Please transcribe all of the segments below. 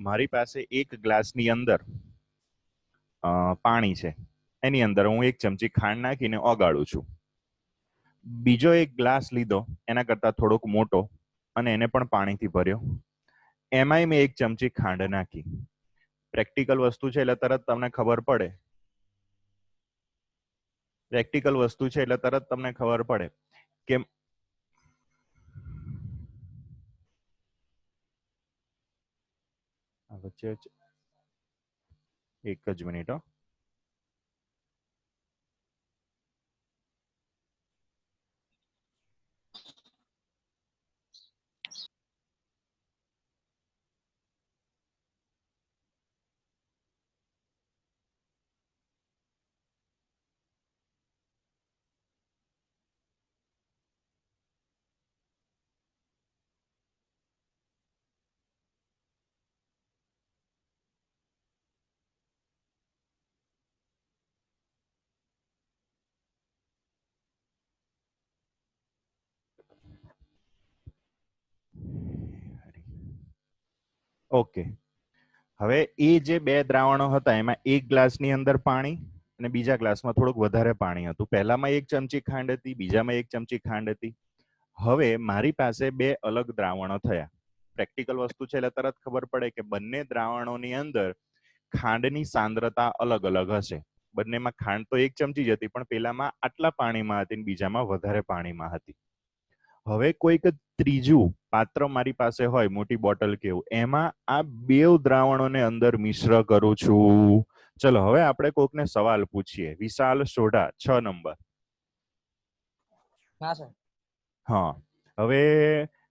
મારી પાસે એક ગ્લાસની અંદર પાણી છે, એની અંદર હું એક ચમચી ખાંડ નાખીને ઓગાળું છું. બીજો એક ગ્લાસ લીધો એના કરતા થોડોક મોટો અને એને પણ પાણીથી ભર્યો, એમાંય મેં એક ચમચી ખાંડ નાખી. પ્રેક્ટિકલ વસ્તુ છે એટલે તરત તમને ખબર પડે કે વચ્ચે એક જ મિનિટ. ઓકે, હવે એ જે બે દ્રાવણો હતા એમાં એક ગ્લાસની અંદર પાણી અને બીજા ગ્લાસમાં થોડુંક વધારે પાણી હતું. પહેલામાં એક ચમચી ખાંડ હતી, બીજામાં એક ચમચી ખાંડ હતી. હવે મારી પાસે બે અલગ દ્રાવણો થયા. પ્રેક્ટિકલ વસ્તુ છે એટલે તરત ખબર પડે કે બંને દ્રાવણોની અંદર ખાંડની સાંદ્રતા અલગ અલગ હશે. બંનેમાં ખાંડ તો એક ચમચી જ હતી, પણ પેલામાં આટલા પાણીમાં હતી અને બીજામાં વધારે પાણીમાં હતી. હવે કોઈક ત્રીજું પાત્ર મારી પાસે હોય, મોટી બોટલ કેવું, એમાં આ બે દ્રાવણોને અંદર મિશ્ર કરું છું. ચલો હવે આપણે કોઈકને સવાલ પૂછીએ. વિશાલ સોઢા 6 નંબર. હા, હવે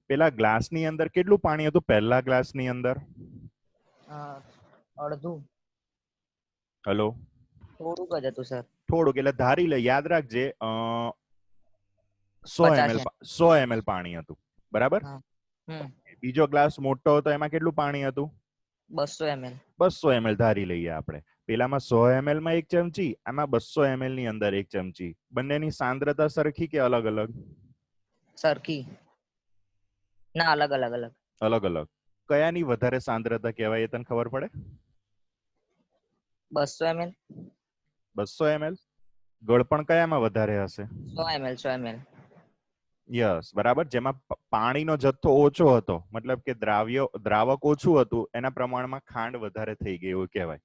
પેલા ગ્લાસની અંદર કેટલું પાણી હતું? પહેલા ગ્લાસની અંદર અડધું. હેલો, થોડુંક જ હતું સર. થોડુંક એટલે ધારી લે, યાદ રાખજે 100 ml પાણી હતું, બરાબર? બીજો ગ્લાસ મોટો હતો, એમાં કેટલું પાણી હતું? 200 ml. 200 ml ધારી લઈએ આપણે. પેલામાં 100 ml માં એક ચમચી, આમાં 200 ml ની અંદર એક ચમચી. બંનેની સાંદ્રતા સરખી કે અલગ અલગ? સરખી. ના, અલગ અલગ. અલગ અલગ. કયાની વધારે સાંદ્રતા કહેવાય એ તને ખબર પડે? 200 ml. 200 ml. ગળપણ કયામાં વધારે હશે? 100 ml. યસ, બરાબર. જેમાં પાણીનો જથ્થો ઓછો હતો, મતલબ કે દ્રાવક ઓછું હતું, એના પ્રમાણમાં ખાંડ વધારે થઈ ગઈ એવું કહેવાય.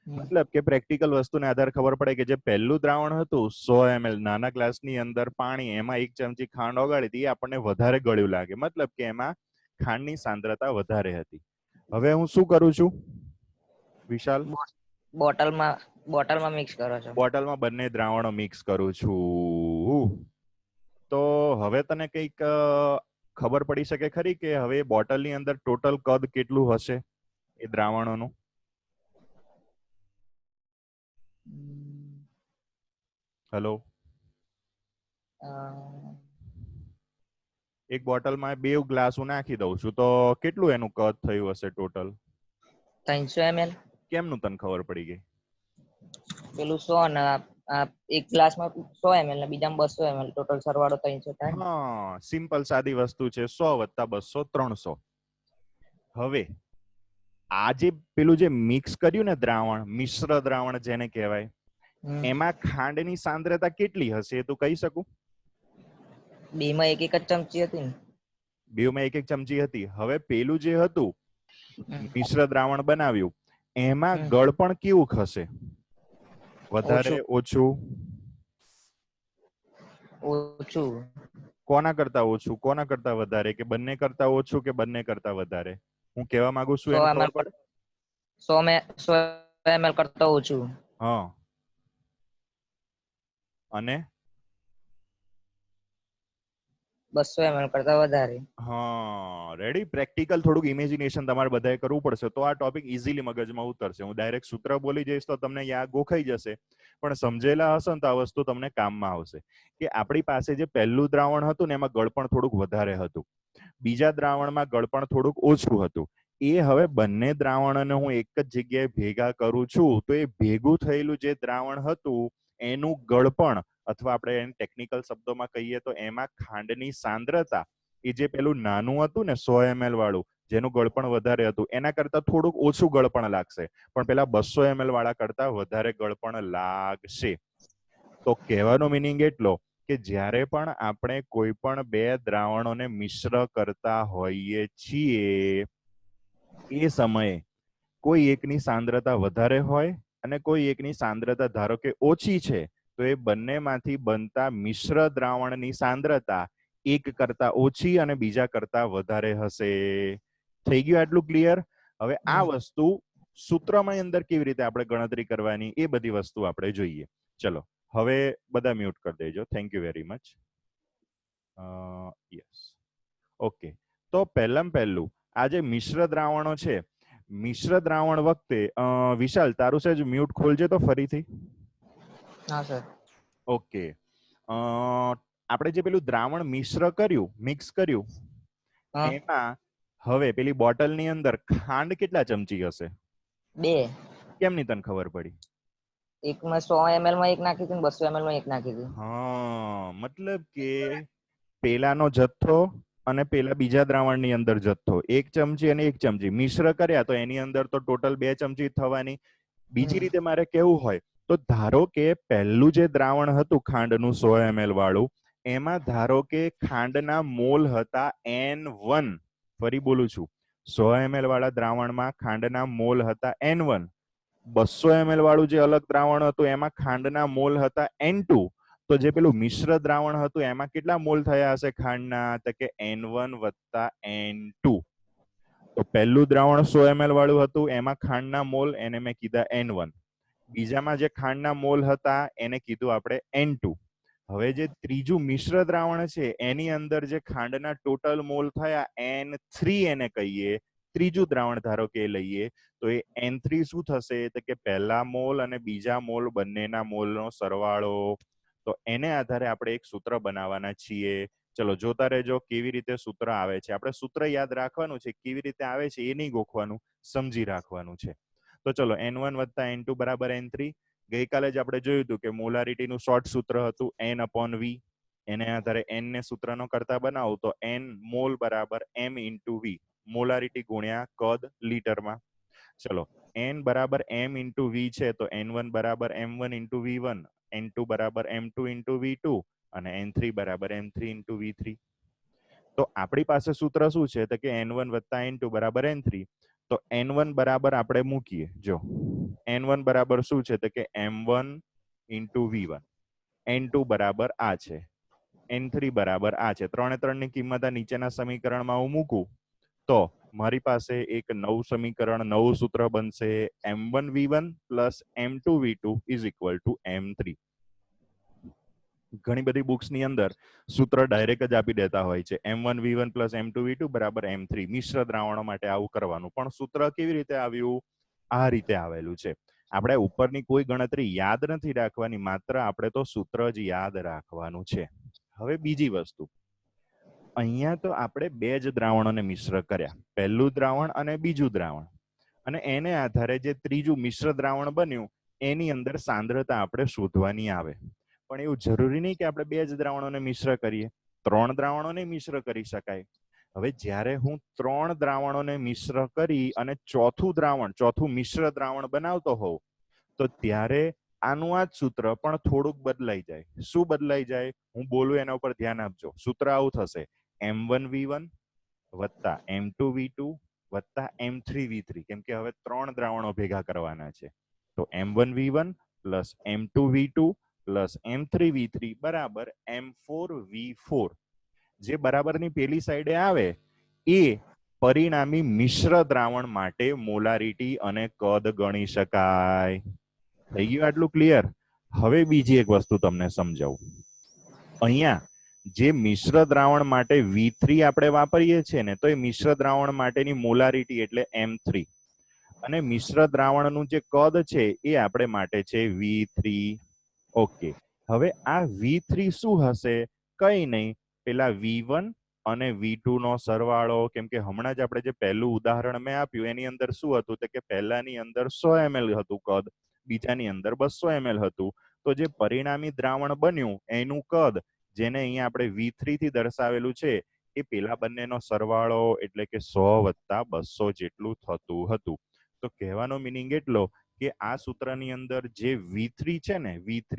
મતલબ કે પ્રેક્ટિકલ વસ્તુને આધારે ખબર પડે કે જે પહેલું દ્રાવણ હતું 100 ml નાના ગ્લાસની અંદર પાણી, એમાં એક ચમચી ખાંડ ઓગાળી હતી, એ આપણને વધારે ગળ્યું લાગે, મતલબ કે એમાં ખાંડની સાંદ્રતા વધારે હતી. હવે હું શું કરું છું વિશાલ? બોટલમાં મિક્સ કરો છો. બોટલમાં બંને દ્રાવણો મિક્સ કરું છું. તો હવે તને કંઈક ખબર પડી શકે ખરી કે હવે બોટલની અંદર ટોટલ કદ કેટલું હશે એ દ્રાવણોનું? હેલો, એક બોટલમાં 2 ગ્લાસ હું નાખી દઉં છું, તો કેટલું એનું કદ થયું હશે ટોટલ? 300 ml. કેમનું તને ખબર પડી ગઈ? પેલું 100 ને એક ગ્લાસમાં 100 ml ને બીજામાં 200 ml, ટોટલ સરવાળો 300 થાય. હા, સિમ્પલ સાદી વસ્તુ છે. 100 + 200 300. હવે આ જે પેલું જે મિક્સ કર્યું ને દ્રાવણ, મિશ્ર દ્રાવણ જેને કહેવાય, એમાં ખાંડની સાંદ્રતા કેટલી હશે એ તું કહી શકું? બેમાં એક જ ચમચી હતી ને? બેમાં એક ચમચી હતી. હવે પેલું જે હતું મિશ્ર દ્રાવણ બનાવ્યું, એમાં ગળપણ કેવું હશે? વધારે, ઓછું? ઓછું. કોના કરતા ઓછું, કોના કરતા વધારે, કે બંને કરતા ઓછું કે બંને કરતા વધારે? હું કહેવા માંગુ છું એને ખબર પડે? 100 ml કરતા ઓછું. હા, અને 200 ml કરતા વધારે. હા, રેડી. પ્રેક્ટિકલ થોડુંક ઇમેજિનેશન તમારે બધાએ કરવું પડશે, તો આ ટોપિક ઇઝીલી મગજમાં ઉતરશે. હું ડાયરેક્ટ સૂત્ર બોલી જઈશ તો તમને યાદ ગોખાઈ જશે, પણ સમજેલા હશે ને તો આ વસ્તુ તમને કામમાં આવશે. કે આપણી પાસે જે પહેલું દ્રાવણ હતું ને એમાં ગળપણ થોડુંક વધારે હતું, બીજા દ્રાવણમાં ગળપણ થોડુંક ઓછું હતું. એ હવે બંને દ્રાવણોને હું એક જ જગ્યાએ ભેગા કરું છું, તો એ ભેગું થયેલું જે દ્રાવણ હતું એનું ગળપણ, અથવા આપણે ટેકનિકલ શબ્દોમાં કહીએ તો એમાં ખાંડની સાંદ્રતા એ જે પેલું નાનું હતું ને 100 ml વાળું જેનું ગળપણ વધારે હતું એના કરતા થોડુંક ઓછું ગળપણ લાગશે, પણ પેલા 200 ml વાળા કરતા વધારે ગળપણ લાગશે. તો કહેવાનો મિનિંગ એટલો કે જ્યારે પણ આપણે કોઈ પણ બે દ્રાવણોને મિશ્ર કરતા હોઈએ છીએ એ સમયે કોઈ એકની સાંદ્રતા વધારે હોય અને કોઈ એકની સાંદ્રતા ધારો કે ઓછી છે, તો એ બંનેમાંથી બનતા મિશ્ર દ્રાવણની સાંદ્રતા એક કરતા ઓછી અને બીજા કરતા વધારે હશે. થઈ ગયું આટલું ક્લિયર? હવે આ વસ્તુ સૂત્રમાં અંદર કેવી રીતે આપણે ગણતરી કરવાની એ બધી વસ્તુ આપણે જોઈએ. ચલો હવે બધા મ્યુટ કરી દેજો. Thank you very much. Yes, okay. તો પહેલું આ જે મિશ્ર દ્રાવણો છે, મિશ્ર દ્રાવણ વખતે વિશાલ તારું સેજ મ્યુટ ખોલજે તો ફરીથી. હા સર. ઓકે. આપણે જે પેલું દ્રાવણ મિશ્ર કર્યું, મિક્સ કર્યું, એમાં હવે પેલી બોટલની અંદર ખાંડ કેટલા ચમચી હશે? 2. કેમની તને ખબર પડી? એકમાં 100 ml માં એક નાખી હતી, 200 ml માં એક નાખી હતી. હા, મતલબ કે પેલાનો જથ્થો અને પેલા બીજા દ્રાવણની અંદર જથ્થો 1 ચમચી અને 1 ચમચી મિશ્ર કર્યા તો એની અંદર તો ટોટલ 2 ચમચી થવાની. બીજી રીતે મારે કેવું હોય તો ધારો કે પહેલું જે દ્રાવણ હતું ખાંડનું 100 ml વાળું, એમાં ધારો કે ખાંડના મોલ હતા N1. ફરી બોલું છું, 100 ml વાળા દ્રાવણમાં ખાંડના મોલ હતા N1. 200 ml વાળું જે અલગ દ્રાવણ હતું એમાં ખાંડના મોલ હતા N2. તો જે પેલું મિશ્ર દ્રાવણ હતું એમાં કેટલા મોલ થયા હશે ખાંડના? તો કે N1 વત્તા N2. તો પહેલું દ્રાવણ 100 ml વાળું હતું એમાં ખાંડના મોલ એને મેં કીધા N1. બીજામાં જે ખાંડના મોલ હતા એને કીધું આપણે N2. હવે જે ત્રીજું મિશ્ર દ્રાવણ છે એની અંદર જે ખાંડના ટોટલ મોલ થયા N3 એને કહીએ. ત્રીજું દ્રાવણ ધારો કે લઈએ તો એ N3 શું થશે? તો કે પહેલા મોલ અને બીજા મોલ બંનેના મોલનો સરવાળો. તો એને આધારે આપણે એક સૂત્ર બનાવવાના છીએ. ચલો જોતા રહેજો કેવી રીતે સૂત્ર આવે છે. આપણે સૂત્ર યાદ રાખવાનું છે, કેવી રીતે આવે છે એ નહીં ગોખવાનું, સમજી રાખવાનું છે. તો ચલો N1 વત્તા N2 બરાબર N3. ગઈકાલે જ આપણે જોયું હતું કે મોલારિટીનું શોર્ટ સૂત્ર હતું N/V. એને આધારે N ને સૂત્રનો કરતા બનાવો તો N મોલ બરાબર M × V. મોલારિટી ગુણ્યા કદ લીટરમાં. ચલો N બરાબર M × V છે તો N1 બરાબર M1 × V1, N2 બરાબર M2 × V2 અને N3 બરાબર M3 × V3. તો આપણી પાસે સૂત્ર શું છે? તો કે N1 વત્તા N2 બરાબર N3. તો N1 બરાબર આપણે મૂકીએ. જો N1 બરાબર શું છે? તો કે M1 × V1. N2 બરાબર આ છે, N3 બરાબર આ છે. 3 3 ની કિંમત આ નીચેના સમીકરણમાં હું મૂકું તો મારી પાસે એક નવું સમીકરણ, નવું સૂત્ર બનશે M1V1 પ્લસ M2V2 = M3. ઘણી બધી બુક્સની અંદર સૂત્ર ડાયરેક્ટ જ આપી દેતા હોય છે M1V1 પ્લસ M2V2 બરાબર M3. મિશ્ર દ્રાવણો માટે આવું કરવાનું, પણ સૂત્ર કેવી રીતે આવ્યું? આ રીતે આવેલું છે. આપણે ઉપરની કોઈ ગણતરી યાદ નથી રાખવાની, માત્ર આપણે તો સૂત્ર જ યાદ રાખવાનું છે. હવે બીજી વસ્તુ, અહીંયા તો આપણે બે જ દ્રાવણોને મિશ્ર કર્યા, પહેલું દ્રાવણ અને બીજું દ્રાવણ, અને એને આધારે જે ત્રીજું મિશ્ર દ્રાવણ બન્યું એની અંદર સાંદ્રતા આપણે શોધવાની આવે. પણ એવું જરૂરી નહીં કે આપણે બે જ દ્રાવણોને મિશ્ર કરીએ, 3 દ્રાવણોને મિશ્ર કરી શકાય. હવે જ્યારે હું 3 દ્રાવણોને મિશ્ર કરી અને ચોથું મિશ્ર દ્રાવણ બનાવતો હોઉં તો ત્યારે આનું આ જ સૂત્ર પણ થોડુંક બદલાઈ જાય. શું બદલાઈ જાય? હું બોલું એના ઉપર ધ્યાન આપજો. સૂત્ર આવું થશે M1V1 વત્તા M2V2 વત્તા M3V3, કેમ કે હવે 3 દ્રાવણો ભેગા કરવાના છે. તો M1V1 plus M2V2 plus M3V3 બરાબર M4V4. જે બરાબરની પેલી સાઈડે આવે એ પરિણામી મિશ્ર દ્રાવણ માટે મોલારિટી અને કદ ગણી શકાય. થઈ ગયું આટલું ક્લિયર? હવે બીજી એક વસ્તુ તમને સમજાવું. અહીંયા જે મિશ્ર દ્રાવણ માટે V3 આપણે વાપરીએ છીએ ને, તો એ મિશ્ર દ્રાવણ માટેની મોલારિટી એટલે M3, અને મિશ્ર દ્રાવણનું જે કદ છે એ આપણે માટે છે V3. ઓકે, હવે આ V3 શું હશે? કઈ નહીં, પેલા V1 અને V2 નો સરવાળો. કેમ કે હમણાં જ આપણે જે પહેલું ઉદાહરણ મેં આપ્યું એની અંદર શું હતું? તો કે પહેલાની અંદર 100 ml હતું કદ, બીજાની અંદર 200 ml હતું. તો જે પરિણામી દ્રાવણ બન્યું એનું કદ, જેને અહીંયા આપણે V3 થી દર્શાવેલું છે, એ પેલા બંનેનો સરવાળો એટલે કે 100 + 200 જેટલું થતું હતું. તો કહેવાનો મીનિંગ એટલો કે આ સૂત્રની અંદર જે V3 છે ને V3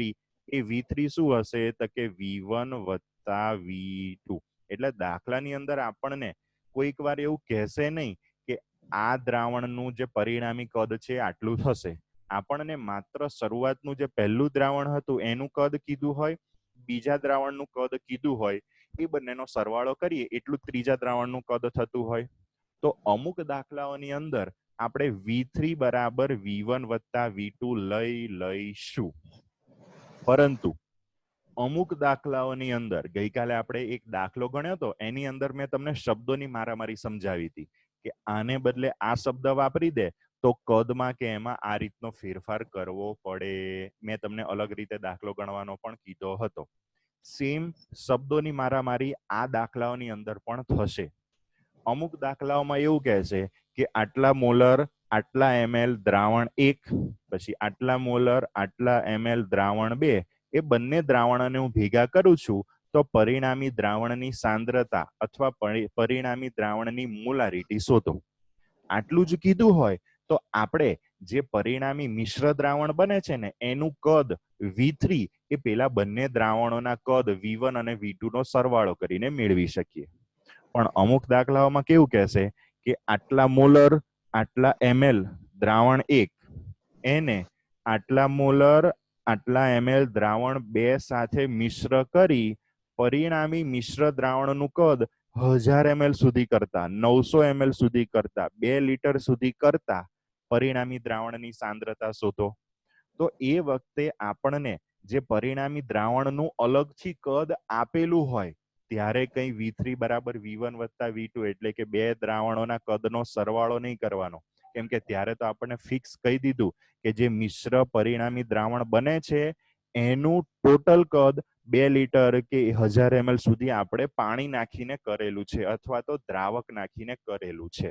એ V3 શું હશે તો કે V1 + V2. એટલે દાખલાની અંદર આપણને કોઈક વાર એવું કહેશે નહીં કે આ દ્રાવણનું જે પરિણામી કદ છે આટલું થશે. આપણને માત્ર શરૂઆતનું જે પહેલું દ્રાવણ હતું એનું કદ કીધું હોય, બીજા દ્રાવણનું કદ કીધું હોય, એ બંનેનો સરવાળો કરીએ એટલું ત્રીજા દ્રાવણનું કદ થતું હોય. તો અમુક દાખલાઓની અંદર આપણે V3 = V1 + V2 લઈશું. પરંતુ અમુક દાખલાઓની અંદર ગઈકાલે આપણે એક દાખલો ગણ્યો હતો, એની અંદર મેં તમને શબ્દોની મારામારી સમજાવી હતી કે આને બદલે આ શબ્દ વાપરી દે તો કદમાં કે એમાં આ રીતનો ફેરફાર કરવો પડે. મેં તમને અલગ રીતે દાખલો ગણવાનો પણ કીધો હતો. સેમ શબ્દોની મારામારી આ દાખલાઓની અંદર પણ થશે. અમુક દાખલાઓમાં એવું કહેશે કે આટલા મોલર આટલા ml દ્રાવણ 1, પછી આટલા મોલર આટલા ml દ્રાવણ 2, એ બંને દ્રાવણોને હું ભેગા કરું છું તો પરિણામી દ્રાવણની સાંદ્રતા અથવા પરિણામી દ્રાવણની મોલારિટી શોધો. આટલું જ કીધું હોય તો આપણે જે પરિણામી મિશ્ર દ્રાવણ બને છે ને એનું કદ V3 એ પેલા બંને દ્રાવણોના કદ V1 અને V2 નો સરવાળો કરીને મેળવી શકીએ. પણ અમુક દાખલાઓમાં કેવું કહેશે કે આટલા મોલર આટલા ml દ્રાવણ 1 એને આટલા મોલર આટલા ml દ્રાવણ 2 સાથે મિશ્ર કરી પરિણામી મિશ્ર દ્રાવણનું કદ 1000 ml સુધી કરતા, 900 ml સુધી કરતા, 2 લિટર સુધી કરતા પરિણામી દ્રાવણની સાંદ્રતા શોધો. તો એ વખતે આપણને જે પરિણામી દ્રાવણનું અલગથી કદ આપેલું હોય ત્યારે કઈ V3 = V1 + V2 એટલે કે બે દ્રાવણોના કદનો સરવાળો નહીં કરવાનો, કેમ કે ત્યારે તો આપણને ફિક્સ કહી દીધું કે જે મિશ્ર પરિણામી દ્રાવણ બને છે એનું ટોટલ કદ 2 લિટર કે 1000 ml સુધી આપણે પાણી નાખીને કરેલું છે અથવા તો દ્રાવક નાખીને કરેલું છે.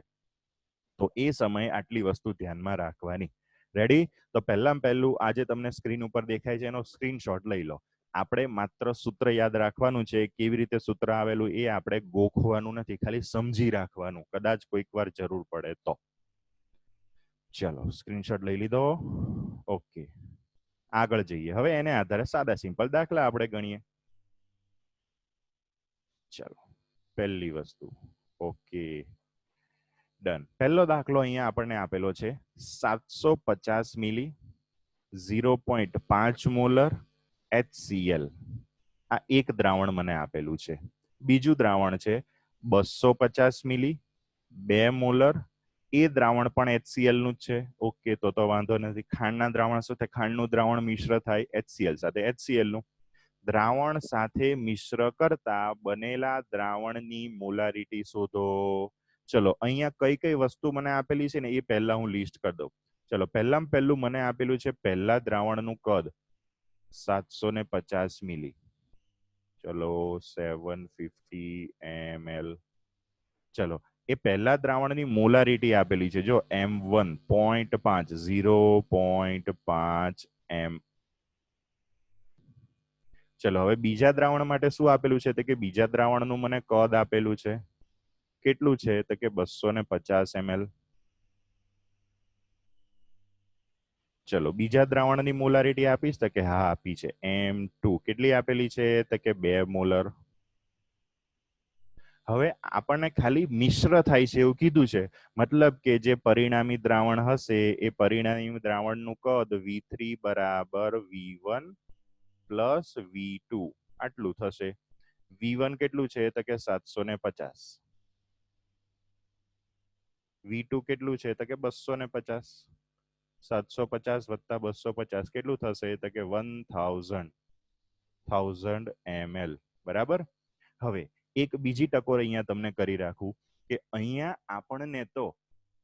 તો એ સમયે આટલી વસ્તુ ધ્યાનમાં રાખવાની. રેડી? તો પહેલું આજે તમને સ્ક્રીન ઉપર દેખાય છે એનો સ્ક્રીનશોટ લઈ લો. આપણે માત્ર સૂત્ર યાદ રાખવાનું છે, કેવી રીતે સૂત્ર આવેલું એ આપણે ગોખવાનું નથી, ખાલી સમજી રાખવાનું, કદાચ કોઈક વાર જરૂર પડે તો. ચલો સ્ક્રીનશોટ લઈ લીધો. ઓકે, આગળ જઈએ. હવે એને આધારે સાદા સિમ્પલ દાખલા આપણે ગણીએ. ચલો પહેલી વસ્તુ. Okay done. પહેલો દાખલો અહીંયા આપણને આપેલો છે 750 મિલી 0.5 મોલર HCl. આ એક દ્રાવણ મને આપેલું છે. બીજું દ્રાવણ છે 250 મિલી 2 મોલર, એ દ્રાવણ પણ HCl નું જ છે. ઓકે, તો વાંધો નથી. ખાંડના દ્રાવણ સાથે ખાંડનું દ્રાવણ મિશ્ર થાય HCl સાથે HCl નું. દ્રાવણ સાથે મિશ્ર કરતા બનેલા દ્રાવણની મોલારિટી શોધો. ચલો અહીંયા કઈ કઈ વસ્તુ મને આપેલી છે ને એ પહેલા હું લિસ્ટ કરી દઉં. ચલો પહેલું મને આપેલું છે પહેલા દ્રાવણનું કદ 750 મિલી. ચલો 750 ml. ચલો એ પહેલા દ્રાવણની મોલારિટી આપેલી છે જો M1 0.5 0.5 m. ચલો હવે બીજા દ્રાવણ માટે શું આપેલું છે તો કે બીજા દ્રાવણનું મને કદ આપેલું છે. કેટલું છે તો કે 250 ml. ચલો બીજા દ્રાવણની મોલારિટી આપીશ તો કે હા આપી છે M2. કેટલી આપેલી છે તો કે 2 મોલર. હવે આપણને ખાલી મિશ્ર થાય છે એવું કીધું છે, મતલબ કે જે પરિણામી દ્રાવણ હશે એ પરિણામી દ્રાવણનું કદ V3 = V1 + V2 આટલું થશે. V1 કેટલું છે તો કે 750, V2 કેટલું છે તો કે 250. 750 + 250 કેટલું થશે તો કે 1000 ml. બરાબર. હવે એક બીજી ટકોર અહીંયા તમને કરી રાખું કે અહીંયા આપણને તો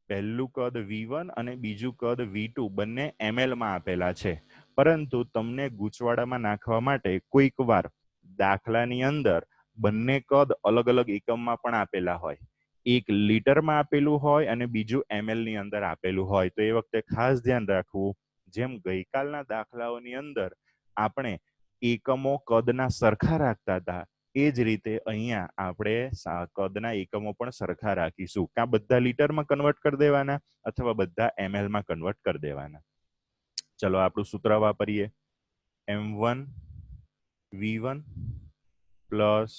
પહેલું કદ V1 અને બીજું કદ V2 બંને ml માં આપેલા છે, પરંતુ તમને ગૂંચવાડામાં નાખવા માટે કોઈક વાર દાખલાની અંદર બંને કદ અલગ અલગ એકમમાં પણ આપેલા હોય. એક લીટરમાં આપેલું હોય અને બીજું ml ની અંદર આપેલું હોય. તો એ વખતે ખાસ ધ્યાન રાખવું, જેમ ગઈકાલના દાખલાઓની અંદર આપણે એકમો કદના સરખા રાખતા હતા એ જ રીતે અહીંયા આપણે કદના એકમો પણ સરખા રાખીશું. કાં બધા લીટરમાં કન્વર્ટ કરી દેવાના અથવા બધા ml માં કન્વર્ટ કરી દેવાના. ચલો આપણું સૂત્ર વાપરીએ. m1 v1 plus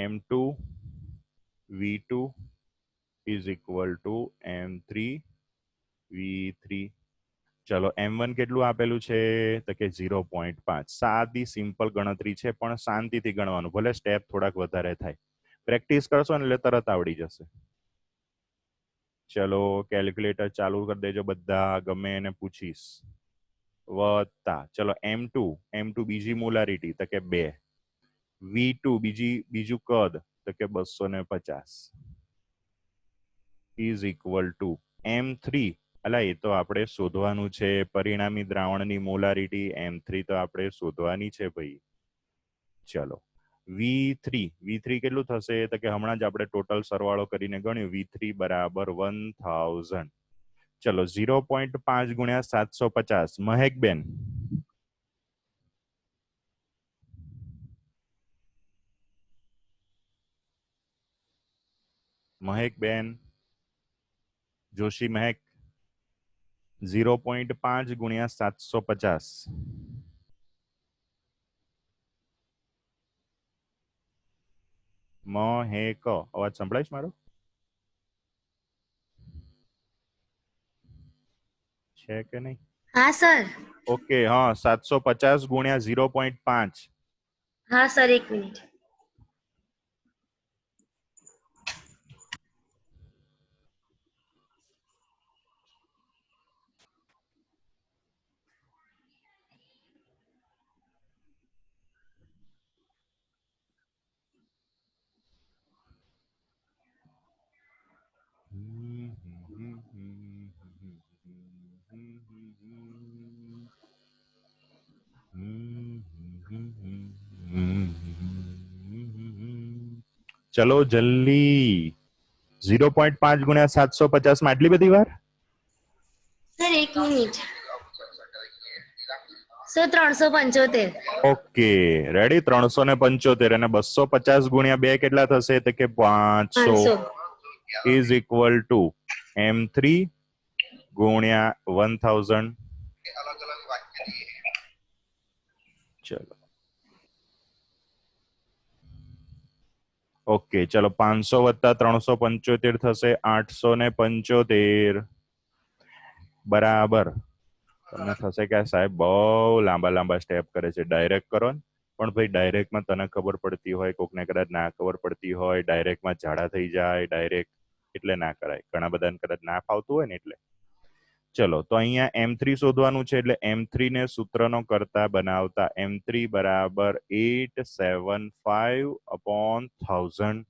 m2 v2 is equal to m3 v3. ચલો m1 કેટલું આપેલું છે તો કે 0.5. સાદી સિમ્પલ ગણતરી છે પણ શાંતિથી ગણવાનું, ભલે સ્ટેપ થોડાક વધારે થાય. પ્રેક્ટિસ કરશો ને એટલે તરત આવડી જશે. ચલો કેલ્ક્યુલેટર ચાલુ કરી દેજો બધા, ગમે એને પૂછીશ. વત્તા ચલો m2 બીજી મોલારિટી તો કે 2, v2 બીજું કદ તો કે 250 ઇઝ ઇક્વલ ટુ m3. અલા એ તો આપણે શોધવાનું છે, પરિણામી દ્રાવણની મોલારિટી m3 તો આપણે શોધવાની છે ભાઈ. ચલો v3 કેટલું થશે તો કે હમણાં જ આપણે ટોટલ સરવાળો કરીને ગણ્યું, v3 બરાબર 1000. ચલો 0.5 ગુણ્યા 750. મહેકબેન જોશી મહેક 0.5 ગુણ્યા 750. મહેક અવાજ સંભળાય છે મારો? છે કે નહીં? હા સર. ઓકે, હા 750 ગુણ્યા 0.5. હા સર, એક મિનિટ. ચલો જલ્દી. 0.5 ગુણ્યા 750 માં આટલી બધી વાર? સર એક મિનિટ. સર 375. Okay ready. 375 અને 250 ગુણ્યા 2 કેટલા થશે તો કે 500 ઇઝ ઇક્વલ ટુ m3 ગુણ્યા 1000. ચલો ઓકે, ચલો 500 વત્તા 375 થશે 875 બરાબર. તમને થશે કે સાહેબ બહુ લાંબા સ્ટેપ કરે છે, ડાયરેક્ટ કરો ને. પણ ભાઈ ડાયરેક્ટમાં તને ખબર પડતી હોય, કોકને કદાચ ના ખબર પડતી હોય, ડાયરેક્ટમાં ઝાડા થઈ જાય ડાયરેક્ટ, એટલે ના કરાય. ઘણા બધાને કદાચ ના ફાવતું હોય ને એટલે. ચલો તો અહીંયા m3 શોધવાનું છે, એટલે m3 ને સૂત્રનો કરતા બનાવતા m3 બરાબર 875/1000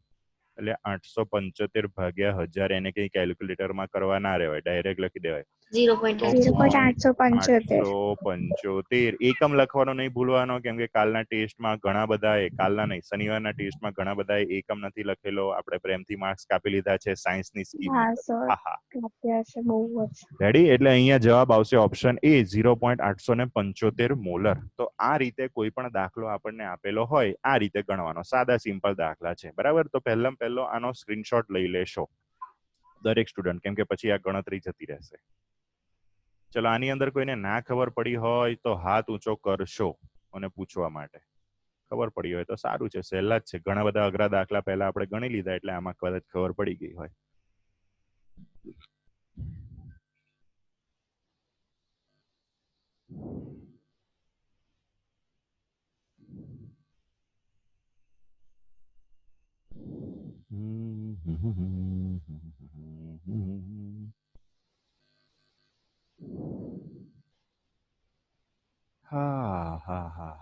એટલે 875 ભાગ્યા 1000. એને કઈ કેલ્ક્યુલેટરમાં કરવા ના રહેવાય, ડાયરેક્ટ લખી દેવાય 0.875. એકમ લખવાનો નહીં ભૂલવાનો, કેમ કે કાલના ટેસ્ટમાં ઘણા બધાએ, કાલના નહીં શનિવારના ટેસ્ટમાં ઘણા બધાએ એકમ નથી લખેલો. આપણે પ્રેમથી માર્ક્સ કાપી લીધા છે સાયન્સની સ્કીમ. રેડી? એટલે અહીંયા જવાબ આવશે ઓપ્શન એ 0.875 મોલર. તો આ રીતે કોઈ પણ દાખલો આપણને આપેલો હોય આ રીતે ગણવાનો. સાદા સિમ્પલ દાખલા છે, બરાબર? તો પહેલો આનો સ્ક્રીનશોટ લઈ લેશો દરેક સ્ટુડન્ટ, કેમ કે પછી આ ગણતરી જતી રહેશે. ચલો આની અંદર કોઈને ના ખબર પડી હોય તો હાથ ઊંચો કરશો અને પૂછવા માટે. ખબર પડી હોય તો સારું છે, સહેલા જ છે. ઘણા બધા અઘરા દાખલા પહેલા આપણે ગણી લીધા, એટલે આમાં કદાચ ખબર પડી ગઈ હોય.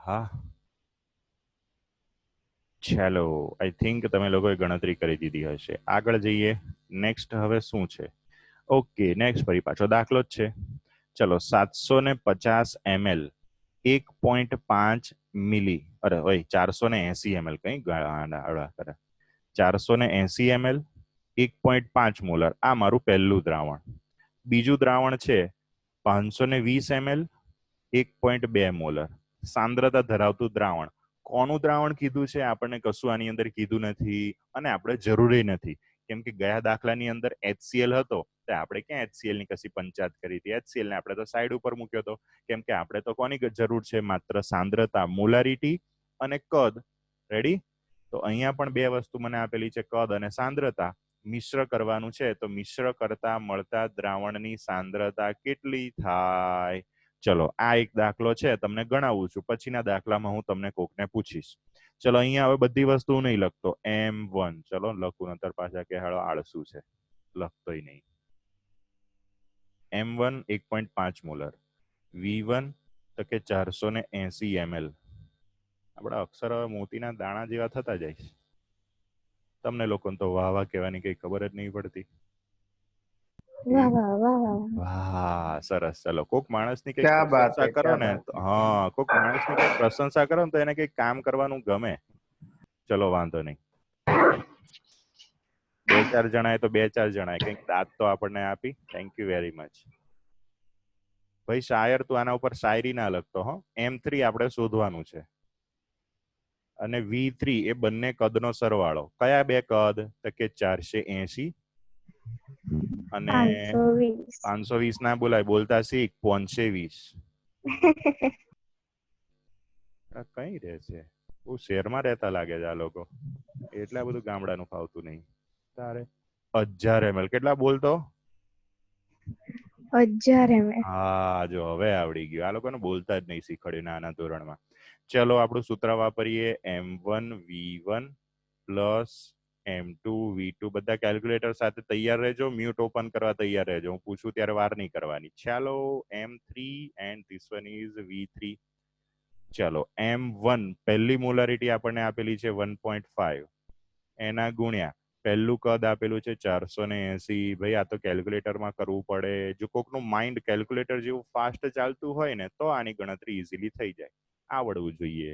હા. ચલો આઈ થિંક તમે લોકોએ ગણતરી કરી દીધી હશે. આગળ જઈએ. નેક્સ્ટ હવે શું છે? ઓકે, નેક્સ્ટ ફરી પાછો દાખલો જ છે. ચલો 750 ml 1.5 મિલી, અરે ઓય 480 ml, કઈ 480 ml 1.5 મોલર. આ મારું પહેલું દ્રાવણ. બીજું દ્રાવણ છે 520 ml 1.2 મોલર. સાંદ્રતા ધરાવતું દ્રાવણ કોનું દ્રાવણ કીધું છે આપણને કશું આની અંદર કીધું નથી અને આપણે જરૂરી નથી, કેમ કે ગયા દાખલાની અંદર HCl હતો તો આપણે ક્યાં HCl ની કશી પંચાત કરી હતી. HCl ને આપણે તો સાઈડ ઉપર મૂક્યો હતો, કેમ કે આપણે તો કોની જરૂર છે? માત્ર સાંદ્રતા, મોલારિટી અને કદ. રેડી? તો અહીંયા પણ બે વસ્તુ મને આપેલી છે, કદ અને સાંદ્રતા. મિશ્ર કરવાનું છે તો મિશ્ર કરતા મળતા દ્રાવણની સાંદ્રતા કેટલી થાય? ચલો આ એક દાખલો છે, તમને ગણાવું છું, પછીના દાખલામાં હું તમને કોકને પૂછીશ. ચલો અહીંયા હવે બધી વસ્તુ નહીં લખતો, M1 ચલો લખું, નતર પાછા કે હાલો આળસુ છે, લખતોય નહીં. M1 1.5 મોલર, V1 તો કે 480 ml. આપણા અક્ષર હવે મોતીના દાણા જેવા થતા જાય છે. તમને લોકોને તો વાહ વાહ કહેવાની કઈ ખબર જ નહીં પડતી. વાહ, સરસ. ચલો કોક માણસની કઈ પ્રશંસા કરો ને, હા, કોક માણસની કઈ પ્રશંસા કરો ને તો એને કઈ કામ કરવાનું ગમે. ચલો વાંધો નહીં, 2-4 જણાએ તો 2-4 જણાએ કંઈક દાદ તો આપણને આપી. Thank you very much. ભાઈ શાયર, તું આના ઉપર શાયરી ના લખતો હો. M3 આપણે શોધવાનું છે અને V3 એ બંને કદનો સરવાળો. કયા બે કદ? તો કે 480 અને 520 ના બોલાય, બોલતા શીખ. 520 કઈ રહે છે? બહુ શહેરમાં રહેતા લાગે છે આ લોકો, એટલા બધું ગામડાનું ફાવતું નહીં તારે. 1000 ml કેટલા બોલતો? 1000 ml. હા, જો હવે આવડી ગયું. આ લોકોને બોલતા જ નહીં શીખવાડ્યું નાના ધોરણમાં. ચલો આપણું સૂત્ર વાપરીએ, M1 V1 plus M2 V2. બધા કેલ્ક્યુલેટર સાથે તૈયાર રહેજો, મ્યુટ ઓપન કરવા તૈયાર રહેજો. હું પૂછું ત્યારે વાર નહીં કરવાની. ચાલો, M3 and this one is V3. ચલો M1 પહેલી મોલારિટી આપણને આપેલી છે 1.5, એના ગુણ્યા પહેલું કદ આપેલું છે 480. ભાઈ આ તો કેલ્ક્યુલેટરમાં કરવું પડે. જો કોકનું માઇન્ડ કેલ્ક્યુલેટર જેવું ફાસ્ટ ચાલતું હોય ને તો આની ગણતરી ઇઝીલી થઈ જાય, આવડવું જોઈએ.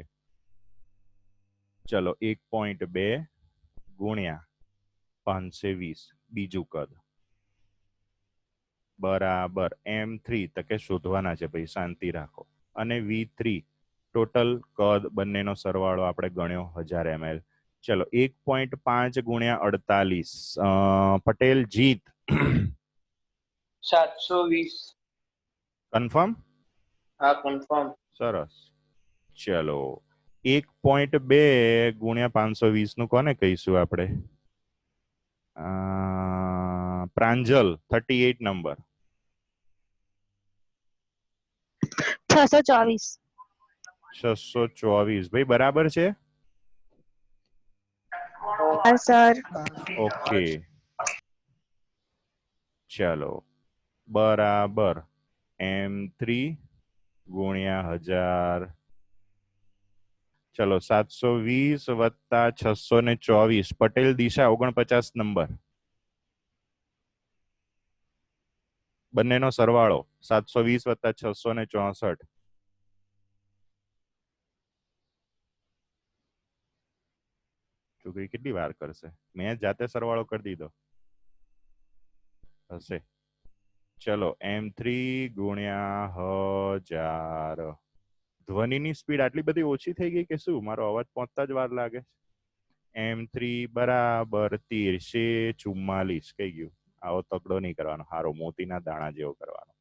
ચલો 1.2 ગુણ્યા 520 બીજું કદ બરાબર M3 તો કે શોધવાના છે ભાઈ, શાંતિ રાખો. અને V3 ટોટલ કદ બંનેનો સરવાળો આપણે ગણ્યો 1000 ml. ચલો 1.5 ગુણ્યા 48. પટેલ જીત 720. કન્ફર્મ? હા કન્ફર્મ. સરસ. ચલો 1.2 ગુણ્યા 520 નું કોને કહીશું આપણે? પ્રાંજલ 38 નંબર. 624. 624 ભાઈ બરાબર છે? હા સર. ઓકે ચલો બરાબર M3 ગુણ્યા 1000. ચલો 720 વત્તા 624. પટેલ દિશા 49 નંબર. બંનેનો સરવાળો 720 વત્તા 664. છોકરી કેટલી વાર કરશે? મેં જાતે સરવાળો કરી દીધો હશે. ચલો M3 ગુણ્યા 1000. ધ્વનિની સ્પીડ આટલી બધી ઓછી થઈ ગઈ કે શું? મારો અવાજ પહોંચતા જ વાર લાગે. M3 બરાબર 1344. કઈ ગયું? આવો તગડો નહીં કરવાનો, હારો મોતીના દાણા જેવો કરવાનો.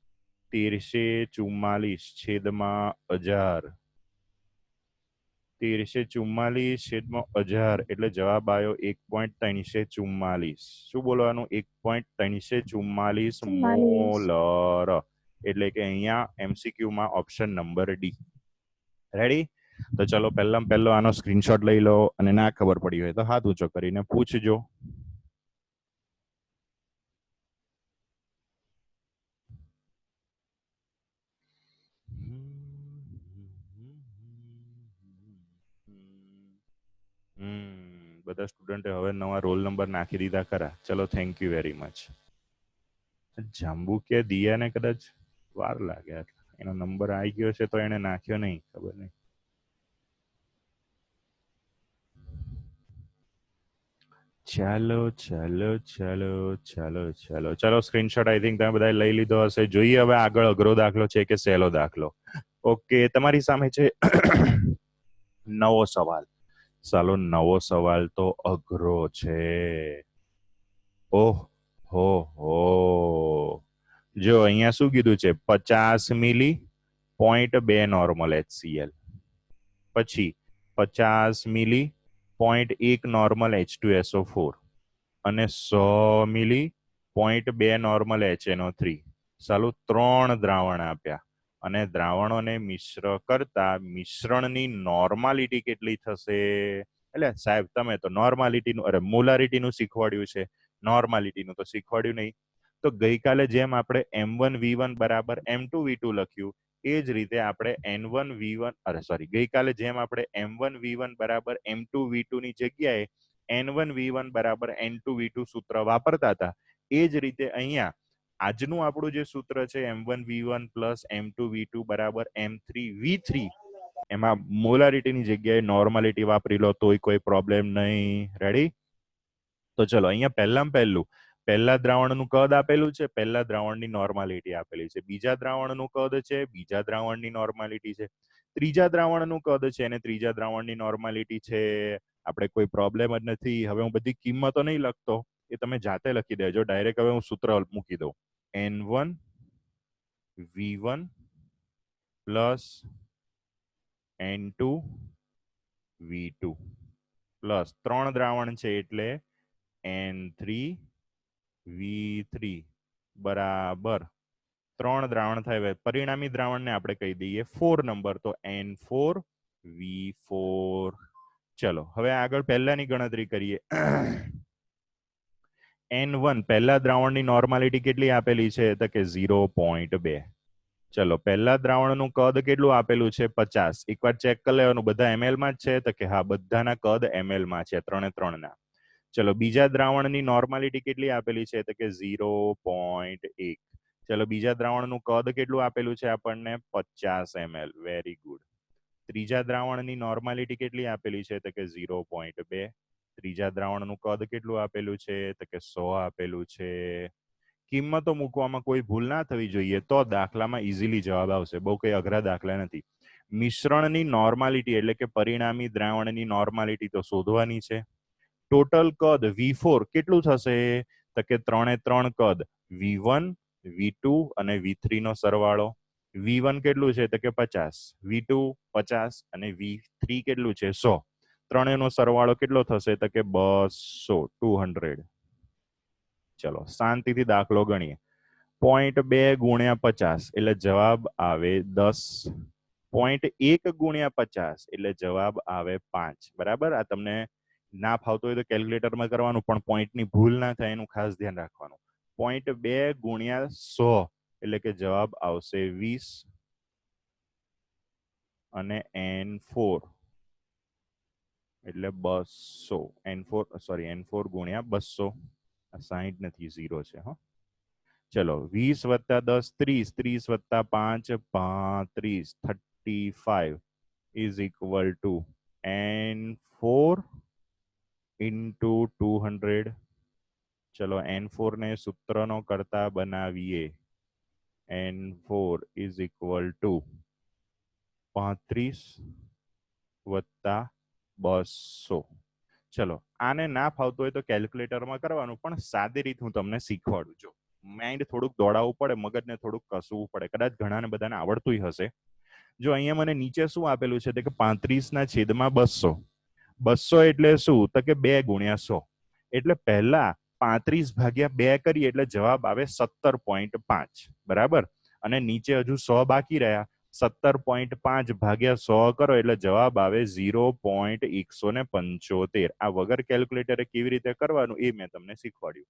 1344 છેદમાં 1000. 1344 છેદમાં 1000 એટલે જવાબ આવ્યો 1.344. શું બોલવાનું? 1.344 મોલર. એટલે કે અહીંયા MCQ માં ઓપ્શન નંબર ડી. રેડી? તો ચલો પહેલો આનો સ્ક્રીનશોટ લઈ લો અને ના ખબર પડી હોય તો હાથ ઊંચો કરીને પૂછજો. બધા સ્ટુડન્ટે હવે નવા રોલ નંબર નાખી દીધા ખરા. ચલો થેન્ક યુ વેરી મચ. જાંબુ કે દિયાને કદાચ વાર લાગે, એનો નંબર આવી ગયો છે તો એને નાખ્યો નહીં, ખબર નહીં. ચાલો ચાલો ચાલો ચાલો ચાલો ચાલો સ્ક્રીનશોટ આઈ થિંક તમે બધા લઈ લીધો હશે. જોઈએ હવે આગળ અઘરો દાખલો છે કે સહેલો દાખલો. ઓકે, તમારી સામે છે નવો સવાલ. ચાલો નવો સવાલ તો અઘરો છે. ઓહ હો હો. જો અહીંયા શું કીધું છે 50 મિલી 0.2 નોર્મલ HCl, પછી 50 મિલી 0.1 નોર્મલ H2SO4 અને 100 મિલી 0.2 નોર્મલ HNO3. ચાલો 3 દ્રાવણ આપ્યા અને દ્રાવણોને મિશ્ર કરતા મિશ્રણની નોર્માલિટી કેટલી થશે? એટલે સાહેબ તમે તો નોર્માલિટીનું અરે મોલારિટીનું શીખવાડ્યું છે, નોર્માલિટીનું તો શીખવાડ્યું નહીં. તો ગઈકાલે જેમ આપણે M1V1 બરાબર M2V2 લખ્યું એ જ રીતે આપણે N1V1 અરે સોરી ગઈકાલે જેમ આપણે M1V1 બરાબર M2V2 ની જગ્યાએ N1V1 બરાબર N2V2 સૂત્ર વાપરતા હતા એ જ રીતે અહીંયા આજનું આપણું જે સૂત્ર છે M1V1 પ્લસ M2V2 બરાબર M3V3 એમાં મોલારિટીની જગ્યાએ નોર્માલિટી વાપરી લો તોય કોઈ પ્રોબ્લેમ નહીં. રેડી? તો ચલો અહીંયા પહેલું પહેલા દ્રાવણનું કદ આપેલું છે, પહેલા દ્રાવણની નોર્માલિટી આપેલી છે, બીજા દ્રાવણનું કદ છે, બીજા દ્રાવણની નોર્માલિટી છે, ત્રીજા દ્રાવણનું કદ છે અને ત્રીજા દ્રાવણની નોર્માલિટી છે. આપણે કોઈ પ્રોબ્લેમ જ નથી. હવે હું બધી કિંમતો નહીં લખતો, એ તમે જાતે લખી દેજો. ડાયરેક્ટ હવે હું સૂત્ર મૂકી દઉં. N1 V1 plus N2 V2 plus 3 દ્રાવણ છે એટલે N3 V3 બરાબર 3 દ્રાવણ થાય. પરિણામી દ્રાવણને આપણે કહી દઈએ 4 નંબર, તો N4 V4. ચલો હવે આગળ પહેલાની ગણતરી કરીએ. N1 પહેલા દ્રાવણની નોર્માલિટી કેટલી આપેલી છે? તો કે 0.2. ચલો પહેલા દ્રાવણનું કદ કેટલું આપેલું છે? 50. એકવાર ચેક કરી લેવાનું બધા ml માં જ છે? તો કે હા બધાના કદ ml માં છે, 3 ના. ચલો બીજા દ્રાવણની નોર્માલિટી કેટલી આપેલી છે? તો કે 0.1. ચલો બીજા દ્રાવણનું કદ કેટલું આપેલું છે આપણને? 50 ml. Very good. ત્રીજા દ્રાવણની નોર્માલિટી કેટલી આપેલી છે? તો કે 0.2. ત્રીજા દ્રાવણનું કદ કેટલું આપેલું છે? તો કે 100 આપેલું છે. કિંમતો મૂકવામાં કોઈ ભૂલ ના થવી જોઈએ તો દાખલામાં ઇઝીલી જવાબ આવશે. બહુ કઈ અઘરા દાખલા નથી. મિશ્રણની નોર્માલિટી એટલે કે પરિણામી દ્રાવણની નોર્માલિટી તો શોધવાની છે. ટોટલ કદ V4 કેટલું થશે? તો કે 3 કદ V1 V2 અને V3 નો સરવાળો. V1 કેટલું છે? તો કે 50, V2 50 અને V3 કેટલું છે? 100. ત્રણેયનો સરવાળો કેટલો થશે? તો કે 200. ચલો શાંતિથી દાખલો ગણીએ. 0.2 ગુણ્યા 50 એટલે જવાબ આવે 10. 0.1 ગુણ્યા 50 એટલે જવાબ આવે 5. બરાબર? આ તમને ના ફાવતું હોય તો કેલ્ક્યુલેટરમાં કરવાનું, પણ પોઈન્ટની ભૂલ ના થાય એનું ખાસ ધ્યાન રાખવાનું. 0.2 ગુણ્યા 100 એટલે કે જવાબ આવશે 20 અને N4 એટલે 200. N4 ગુણ્યા 200. 60 નથી, 0 છે. હા ચલો 20 વત્તા 10 30, 30 વત્તા 5 35, 35 is equal to N4 into 200. ચલો N4 ને સૂત્રનો કરતા બનાવીએ. N4 ઇઝ ઇક્વલ ટુ 35 વત્તા 200. ચલો આને ના ફાવતું હોય તો કેલ્ક્યુલેટરમાં કરવાનું, પણ સાદી રીત હું તમને શીખવાડું છું. માઇન્ડ થોડુંક દોડાવવું પડે, મગજને થોડુંક કસવું પડે. કદાચ ઘણાને બધાને આવડતું હશે. જો અહીંયા મને નીચે શું આપેલું છે? કે 35 ના છેદમાં 200. 200 એટલે શું? તો કે 2 ગુણ્યા 100. એટલે પહેલા 35 ભાગ્યા 2 કરીએ એટલે જવાબ આવે 17.5. બરાબર? અને નીચે હજુ 100 બાકી રહ્યા. 17.5 ભાગ્યા 100 કરો એટલે જવાબ આવે 0.175. આ વગર કેલ્ક્યુલેટરે કેવી રીતે કરવાનું એ મેં તમને શીખવાડ્યું.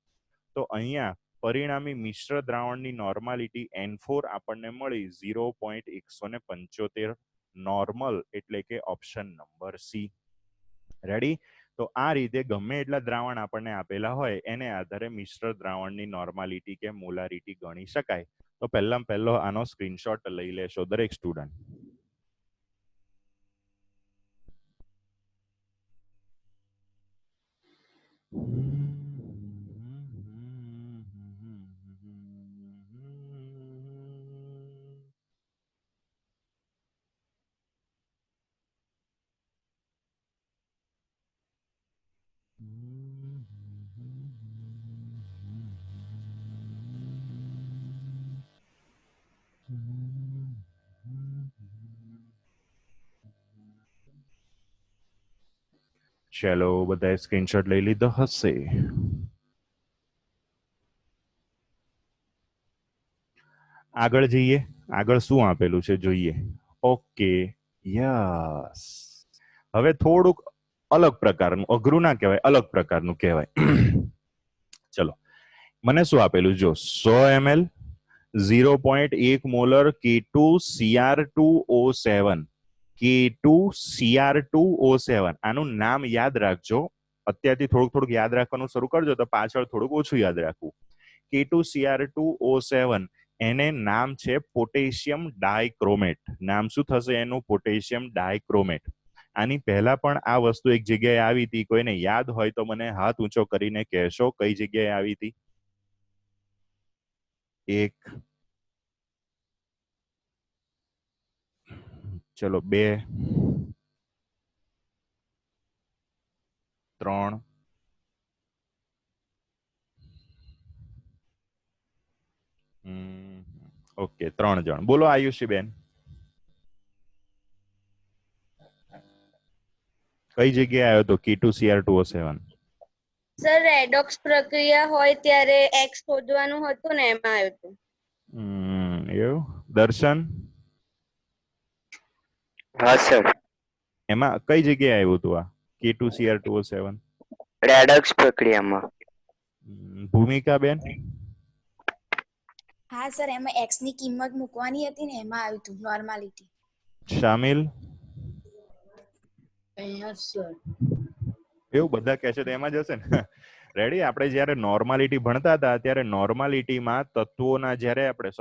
તો અહીંયા પરિણામી મિશ્ર દ્રાવણની નોર્માલિટી N4 આપણને મળી 0.175 નોર્મલ, એટલે કે ઓપ્શન નંબર સી. રેડી? તો આ રીતે ગમે એટલા દ્રાવણ આપણને આપેલા હોય એને આધારે મિશ્ર દ્રાવણની નોર્માલિટી કે મોલારિટી ગણી શકાય. તો પહેલો આનો સ્ક્રીનશોટ લઈ લેશો દરેક સ્ટુડન્ટ. ચલો બધાએ સ્ક્રીનશોટ લઈ લીધો હશે. આગળ જઈએ. આગળ શું આપેલું છે જોઈએ. Okay, yes. હવે થોડુંક અલગ પ્રકારનું, અઘરું ના કહેવાય, અલગ પ્રકારનું કહેવાય. ચલો, મને શું આપેલું જો 100 ml 0.1 મોલર K2Cr2O7 K2Cr2O7 આનું નામ યાદ રાખજો. અત્યારથી થોડુંક યાદ રાખવાનું શરૂ કરજો તો પાછળ થોડુંક ઓછું યાદ રાખવું. K2Cr2O7 એને નામ છે પોટેશિયમ ડાયક્રોમેટ. નામ શું થશે એનું? Potassium dichromate. આની પહેલા પણ આ વસ્તુ એક જગ્યાએ આવી હતી. કોઈને યાદ હોય તો મને હાથ ઊંચો કરીને કહેશો કઈ જગ્યાએ આવી હતી. એક, ચલો 2, 3, ઓકે 3 જણ. બોલો આયુષીબેન, કઈ જગ્યાએ આવ્યો તો K2Cr2O7? સર રેડોક્સ પ્રક્રિયા હોય ત્યારે એક્સ શોધવાનું હતું ને એમાં આવ્યું હતું. એવું. દર્શન, હા સર, એમાં કઈ જગ્યાએ આવ્યું હતું આ K2Cr2O7? રેડોક્સ પ્રક્રિયામાં. ભૂમિકા બેન, હા સર, એમાં એક્સ ની કિંમત મૂકવાની હતી ને એમાં આવ્યું હતું નોર્માલિટી. શામિલ, સર એવું બધા કહે છે તો એમાં જ હશે ને. રેડી. આપણે જયારે નોર્માલિટી ભણતા હતા ત્યારે નોર્માલિટીમાં તત્વોના જયારે આપણે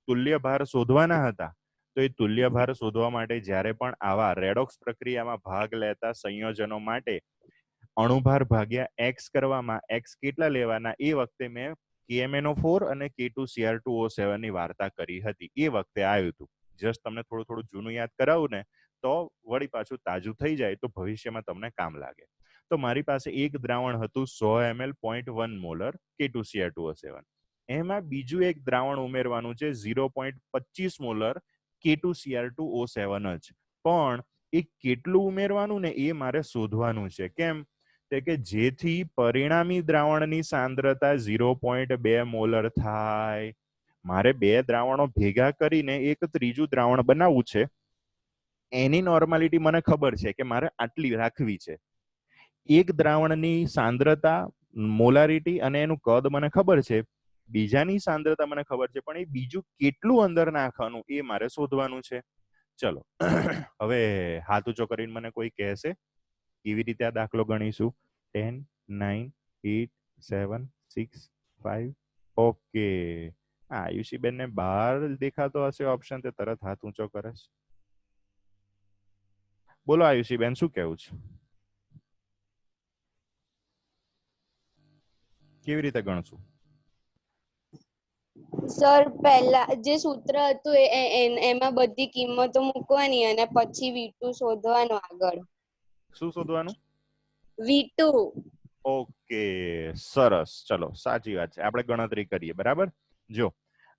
તુલ્ય ભાર શોધવાના હતા તો એ તુલ્ય ભાર શોધવા માટે જ્યારે પણ આવા રેડોક્સ પ્રક્રિયામાં ભાગ લેતા સંયોજનો માટે અણુભાર ભાગ્યા એક્સ કરવામાં એક્સ કેટલા લેવાના એ વખતે મેં KMnO4 અને K2Cr2O7 ની વાર્તા કરી હતી. એ વખતે આવ્યું હતું. જસ્ટ તમને થોડું જૂનું યાદ કરાવું ને તો વળી પાછું તાજું થઈ જાય તો ભવિષ્યમાં તમને કામ લાગે. તો મારી પાસે એક દ્રાવણ હતું 100 ml 0.1 મોલર K2Cr2O7. એમાં બીજું એક દ્રાવણ ઉમેરવાનું છે 0.25 મોલર K2Cr2O7 જ. પણ એ કેટલું ઉમેરવાનું ને એ મારે શોધવાનું છે. કેમ? કે જેથી પરિણામી દ્રાવણની સાંદ્રતા 0.2 મોલર થાય. મારે બે દ્રાવણો ભેગા કરીને એક ત્રીજું દ્રાવણ બનાવવું છે. એની નોર્માલિટી મને ખબર છે કે મારે આટલી રાખવી છે. એક દ્રાવણની સાંદ્રતા, મોલારિટી અને એનું કદ મને ખબર છે. બીજાની સાંદ્રતા મને ખબર છે, પણ એ બીજું કેટલું અંદર નાખવાનું એ મારે શોધવાનું છે. ચલો હવે હાથ ઊંચો કરીને મને કોઈ કહેશે કેવી રીતે આ દાખલો ગણીશું? 10, 9, 8, 7, 6, 5. ઓકે, આયુષીબેન ને બહાર દેખાતો હશે ઓપ્શન, તે તરત હાથ ઊંચો કરે છે. બોલો આયુષીબેન, શું કેવું છે? કેવી રીતે ગણશું? સર પહેલા જે સૂત્ર હતું એમાં બધી કિંમતો મૂકવાની અને પછી V2 શોધવાનું આગળ. શું શોધવાનું? V2. ઓકે, સરસ. ચલો, સાચી વાત છે. આપણે ગણતરી કરીએ. બરાબર. જો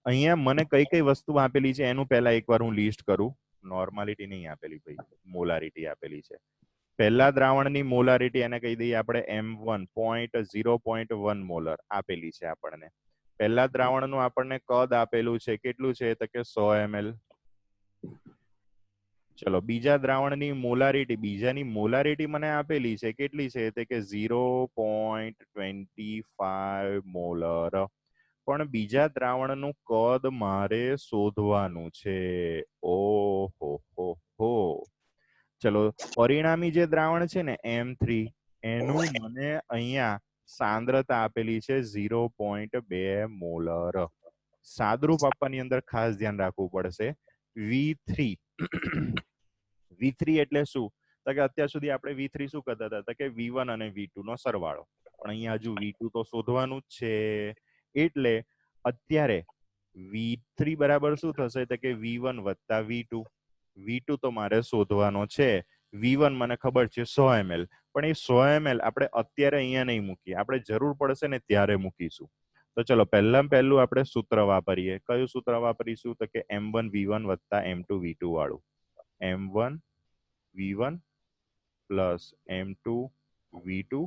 અહીંયા મને કઈ કઈ વસ્તુ આપેલી છે એનું પહેલા એકવાર હું લિસ્ટ કરું. નોર્માલિટી નહીં આપેલી ભાઈ, મોલારિટી આપેલી છે. પહેલા દ્રાવણની મોલારિટી એને કહી દઈએ આપણે M1 0.1 મોલર આપેલી છે આપણને. પહેલા દ્રાવણનું આપણને કદ આપેલું છે, કેટલું છે? તો કે 100 ml. ચલો, બીજા દ્રાવણની મોલારિટી, બીજાની મોલારિટી મને આપેલી છે, કેટલી છે? તો કે 0.25 મોલર. પણ બીજા દ્રાવણનું કદ મારે શોધવાનું છે. ઓહો હો હો. ચલો, પરિણામી જે દ્રાવણ છે ને M3, એનું મને અહીંયા સાંદ્રતા આપેલી છે 0.2 મોલર. સાદરૂપ આપવાની અંદર ખાસ ધ્યાન રાખવું પડશે. V3 V3 એટલે શું? તો કે અત્યાર સુધી આપણે V3 શું કરતા હતા? તો કે V1 અને V2 નો સરવાળો. પણ અહીંયા હજુ V2 તો શોધવાનું જ છે. એટલે અત્યારે V3 બરાબર શું થશે? તો કે V1 વત્તા V2. V2 તો મારે શોધવાનો છે. V1 મને ખબર છે 100 ml. પણ એ 100 ml આપણે અત્યારે અહીંયા નહીં મૂકીએ, આપણે જરૂર પડશે ને ત્યારે મૂકીશું. તો ચલો પહેલું આપણે સૂત્ર વાપરીએ. કયું સૂત્ર વાપરીશું? તો કે m1 v1 વત્તા m2 v2 વાળું. m1 v1 plus m2 v2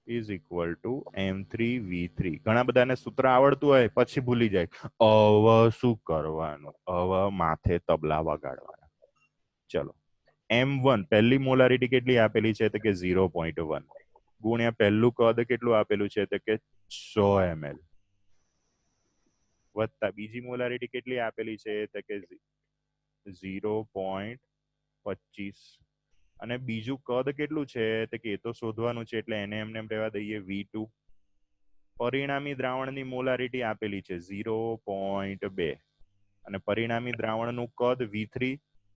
is equal to m3 v3. ઘણા બધાને સૂત્ર આવડતું હોય પછી ભૂલી જાય. હવે શું કરવાનું? હવે માથે તબલા વગાડવાના. ચલો m1 પહેલી મોલારિટી કેટલી આપેલી છે? તો કે 0.1 ગુણ્યા પહેલું કદ કેટલું આપેલું છે? તો કે 100 ml વત્તા બીજી મોલારિટી કેટલી આપેલી છે? તો કે 0.25 અને બીજું કદ કેટલું છે? તો કે એ તો શોધવાનું છે એટલે એને એમને રહેવા દઈએ v2. પરિણામી દ્રાવણની મોલારિટી આપેલી છે 0.2 અને પરિણામી દ્રાવણનું કદ v3.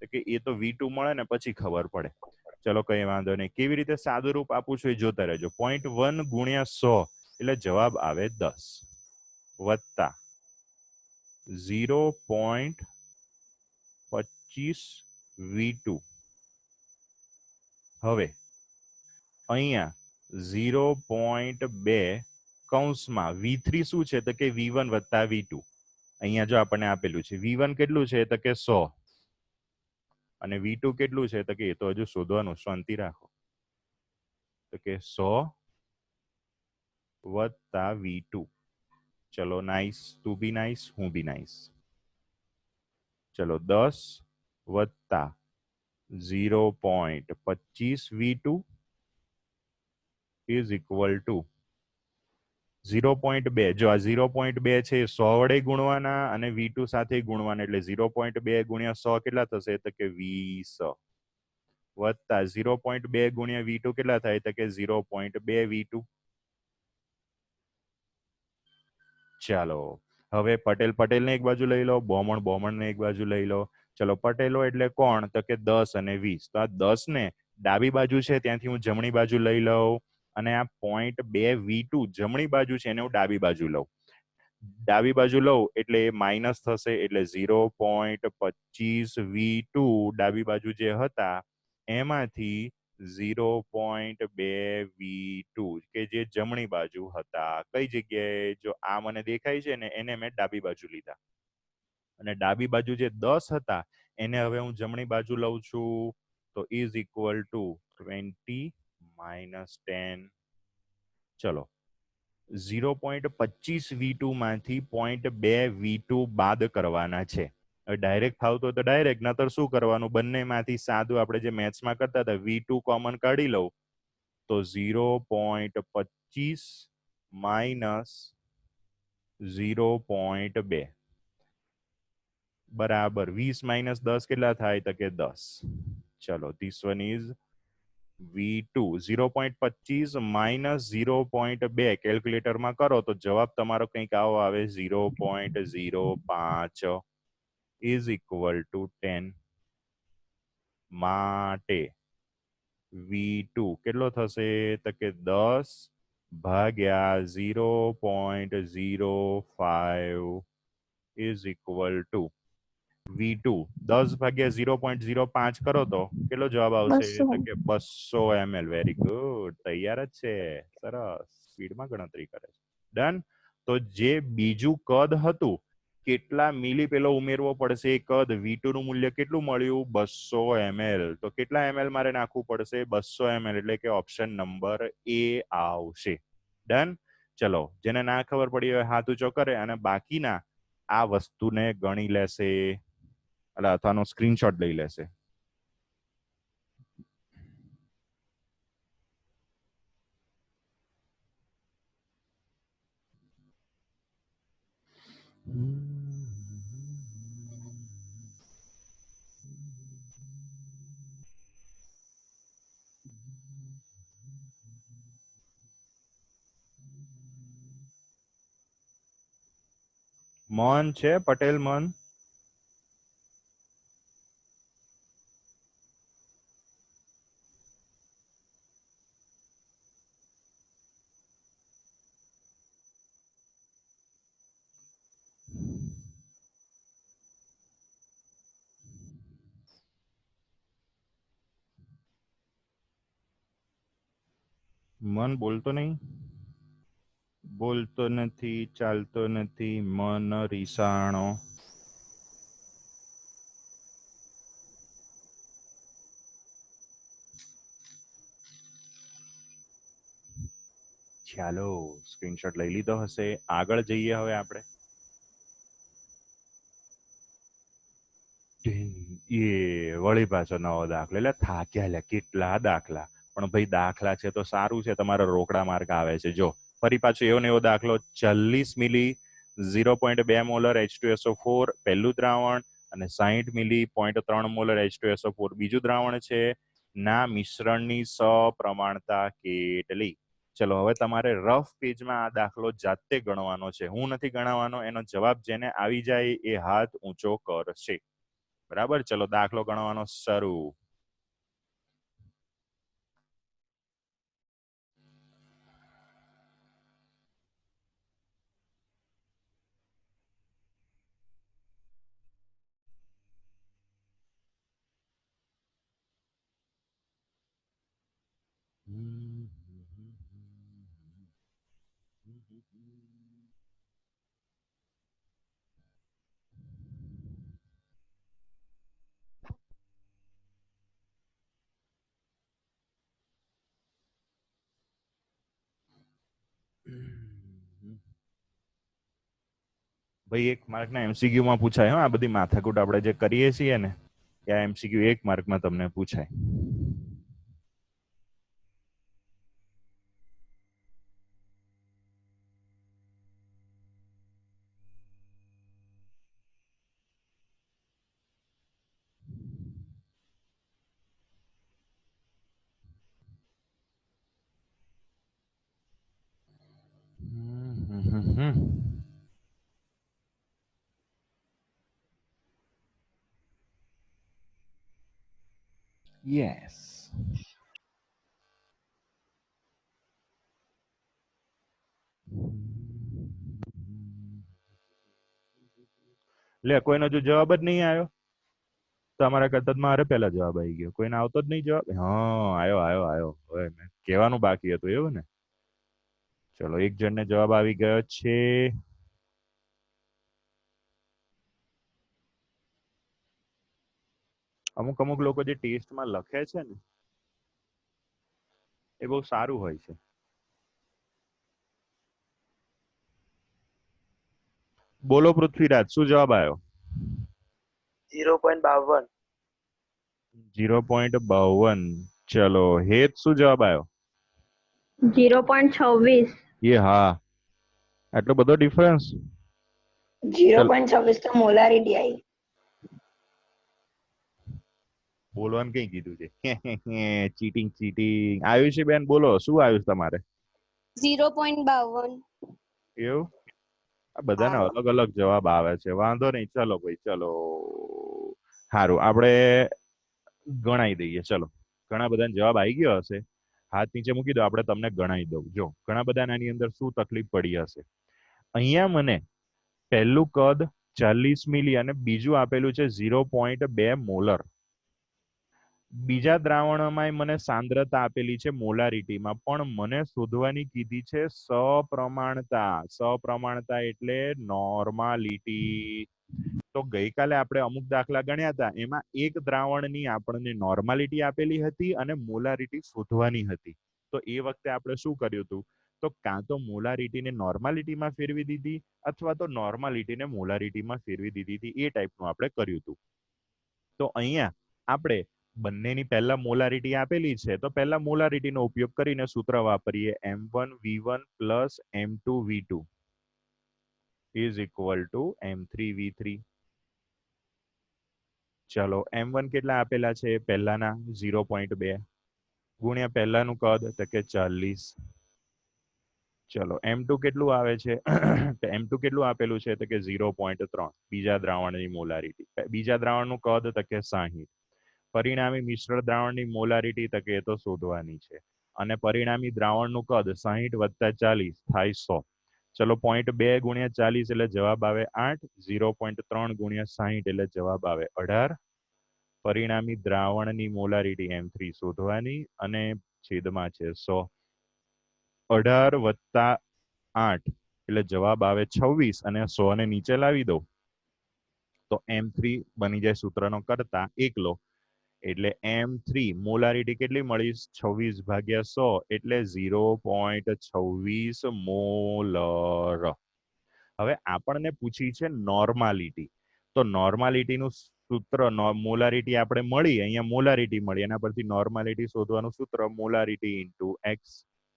તો કે એ તો v2 મળે ને પછી ખબર પડે. ચલો કઈ વાંધો નહીં. કેવી રીતે સાદું રૂપ આપું છું એ જોતા રહેજો. 0.1 ગુણ્યા 100 એટલે જવાબ આવે 10 વત્તા 0.25 v2. હવે અહીંયા 0.2 કૌંસમાં v3 શું છે? તો કે v1 વત્તા v2. અહીંયા જો આપણને આપેલું છે v1 કેટલું છે? તો કે 100 અને v2 કેટલું છે? તો કે એ તો હજુ શોધવાનું, શાંતિ રાખો. તો કે 100 વત્તા v2. ચલો નાઈસ, તું બી નાઈસ, હું બી નાઈસ. ચલો 10 વત્તા 0.25 v2 ઇઝ ઇક્વલ ટુ 0.2. જો આ 0.2 છે 100 વડે ગુણવાના અને v2 સાથે ગુણવાના એટલે 0.2 ગુણ્યા 100 કેટલા થશે? તો કે 20 વત્તા 0.2 ગુણ્યા v2 કેટલા થાય? તો કે 0.2 v2. ચાલો હવે પટેલ ને એક બાજુ લઈ લો, બોમણ ને એક બાજુ લઈ લો. ચલો પટેલો એટલે કોણ? તો કે 10 અને 20. તો આ 10 ને ડાબી બાજુ છે ત્યાંથી હું જમણી બાજુ લઈ લઉં અને આ 0.2 v2 જમણી બાજુ છે એને હું ડાબી બાજુ લઉં. ડાબી બાજુ લઉં એટલે એ માઇનસ થશે એટલે 0.25 v2 ડાબી બાજુ જે હતા એમાંથી 0.2 v2 કે જે જમણી બાજુ હતા. કઈ જગ્યાએ? જો આ મને દેખાય છે ને એને મેં ડાબી બાજુ લીધા અને ડાબી બાજુ જે 10 હતા એને હવે હું જમણી બાજુ લઉં છું. તો ઇઝ ઇક્વલ ટુ 20 માઇનસ 10. ચલો 0.25 v2 માંથી 0.2 v2 બાદ કરવાના છે. ડાયરેક્ટ ફાવતો તો ડાયરેક્ટ, નતર શું કરવાનું? બંનેમાંથી સાદું આપણે જે મેથ્સમાં કરતા હતા v2 કોમન કાઢી લઉં તો 0.25 માઇનસ 0.2 બરાબર 20 માઇનસ 10 કેટલા થાય? તો કે 10. ચલો this one is v2. 0.25 minus 0.2 કેલ્ક્યુલેટરમાં કરો તો જવાબ તમારો કંઈક આવો આવે 0.05 ઇઝ ઇક્વલ ટુ 10. માટે v2 કેટલો થશે? તો કે 10 ભાગ્યા 0.05 ઇઝ ઇક્વલ ટુ v2 10 ભાગ્યા 0.05 કરો તો કેટલો જવાબ આવશે? 200. તો કે 200 ml. વેરી ગુડ, તૈયાર જ છે. સરસ, સ્પીડમાં ગણતરી કરે છે. ડન. તો જે બીજું કદ હતું કેટલા મિલી પેલો ઉમેરવો પડશે? કદ v2 નું મૂલ્ય કેટલું મળ્યું? 200 ml. તો કેટલા ml મારે નાખવું પડશે? 200 ml. એટલે કે ઓપ્શન નંબર એ આવશે. ડન. ચલો જેને ના ખબર પડી હોય હાથ ઊંચો કરે અને બાકીના આ વસ્તુને ગણી લેશે અથવાનો સ્ક્રીનશોટ લઈ લેશે. મન છે? પટેલ મન? મન બોલતો નહીં. બોલતો નથી, ચાલતો નથી, મન રીસાણો. ચાલો સ્ક્રીનશોટ લઈ લીધો હશે. આગળ જઈએ હવે આપણે. એ વળી પાછો નવો દાખલો. એટલે થાક્યા લે કેટલા દાખલા. પણ ભાઈ દાખલા છે તો સારું છે, તમારા રોકડા માર્ક આવે છે. જો ફરી પાછો એવો ને એવો દાખલો. 40 મિલી 0.2 મોલર H2SO4 પહેલું દ્રાવણ અને 60 મિલી 0.3 મોલર H2SO4 બીજું દ્રાવણ છે. ના મિશ્રણની સપ્રમાણતા કેટલી? ચલો હવે તમારે રફ પેજમાં આ દાખલો જાતે ગણવાનો છે. હું નથી ગણાવવાનો. એનો જવાબ જેને આવી જાય એ હાથ ઊંચો કરશે. બરાબર, ચલો દાખલો ગણવાનો શરૂ. ભાઈ 1 માર્કના MCQ માં પૂછાય. હા, આ બધી માથાકૂટ આપણે જે કરીએ છીએ ને એ MCQ 1 માર્કમાં તમને પૂછાય. યસ. લે કોઈનો જો જવાબ જ નહીં આવ્યો. તમારા કરતા તો મારે પહેલા જવાબ આવી ગયો. કોઈને આવતો જ નહીં જવાબ. હા, આવ્યો આવ્યો આવ્યો. હવે મેં કહેવાનું બાકી હતું એવું ને. ચલો એક જણને જવાબ આવી ગયો છે. અમુક અમુક લોકો જે ટેસ્ટમાં લખે છે ને એ બહુ સારું હોય છે. બોલો પૃથ્વીરાજ, શું જવાબ આવ્યો? 0.52. 0.52. ચલો હેત, શું જવાબ આવ્યો? 0.26. એ હા, આટલો બધો ડિફરન્સ. 0.26 તો મોલારિટી આવી. બોલવાનું કઈ કીધું છે? Cheating cheating. આયુષી બેન બોલો, શું આવ્યું છે તમારે? 0.52. એવું? આ બધાના અલગ અલગ જવાબ આવે છે. વાંધો નહીં, ચલો ભાઈ ચલો. સારું, આપણે ગણાઈ દઈએ. ચલો, ઘણા બધાને જવાબ આવી ગયો હશે. હાથ નીચે મૂકી દો, આપણે તમને ગણાઈ દઉં. જો ઘણા બધા આની અંદર શું તકલીફ પડી હશે. અહીંયા મને પહેલું કદ 40 મિલી અને બીજું આપેલું છે 0.2 મોલર. બીજા દ્રાવણમાં મને સાંદ્રતા આપેલી છે મોલારિટીમાં, પણ મને શોધવાની કીધી છે સપ્રમાણતા. સપ્રમાણતા એટલે નોર્માલિટી. તો ગઈકાલે આપણે અમુક દાખલા ગણ્યા હતા, એમાં એક દ્રાવણની આપણને નોર્માલિટી આપેલી હતી અને મોલારિટી શોધવાની હતી. તો એ વખતે આપણે શું કર્યું હતું? તો કાં તો મોલારિટીને નોર્માલિટીમાં ફેરવી દીધી અથવા તો નોર્માલિટીને મોલારિટીમાં ફેરવી દીધી હતી. એ ટાઈપનું આપણે કર્યું હતું. તો અહીંયા આપણે બંનેની પહેલા મોલારિટી આપેલી છે, તો પહેલા મોલારિટીનો ઉપયોગ કરીને સૂત્ર વાપરીએ. M1V1 plus M2V2 is equal to M3V3. ચલો M1 કેટલા આપેલા છે? પહેલાના 0.2 ગુણ્યા પહેલાનું કદ તો કે 40. ચલો M2 કેટલું આવે છે? M2 કેટલું આપેલું છે? તો કે 0.3. બીજા દ્રાવણની મોલારિટી. બીજા દ્રાવણનું કદ તો કે 60. પરિણામી મિશ્ર દ્રાવણની મોલારિટી તો કે એ તો શોધવાની છે. અને પરિણામી દ્રાવણનું કદ 60 વત્તા 40 થાય 100. ચલો 0.2 ગુણ્યા 40 એટલે જવાબ આવે 8. 0.3 ગુણ્યા 60 એટલે જવાબ આવે 18. પરિણામી દ્રાવણની મોલારિટી M3 શોધવાની અને છેદમાં છે 100. 18 વત્તા 8 એટલે જવાબ આવે 26 અને 100 ને નીચે લાવી દો તો M3 બની જાય સૂત્રનો કરતા એકલો એટલે M3 મોલારિટી કેટલી મળી 26/100 એટલે 0.26 મોલર. હવે આપણને પૂછી છે નોર્માલિટી, તો નોર્માલિટીનું સૂત્ર મોલારિટી આપણે મળી, અહીંયા મોલારિટી મળી, એના પરથી નોર્માલિટી શોધવાનું સૂત્ર મોલારિટી ઇન્ટુ એક્સ.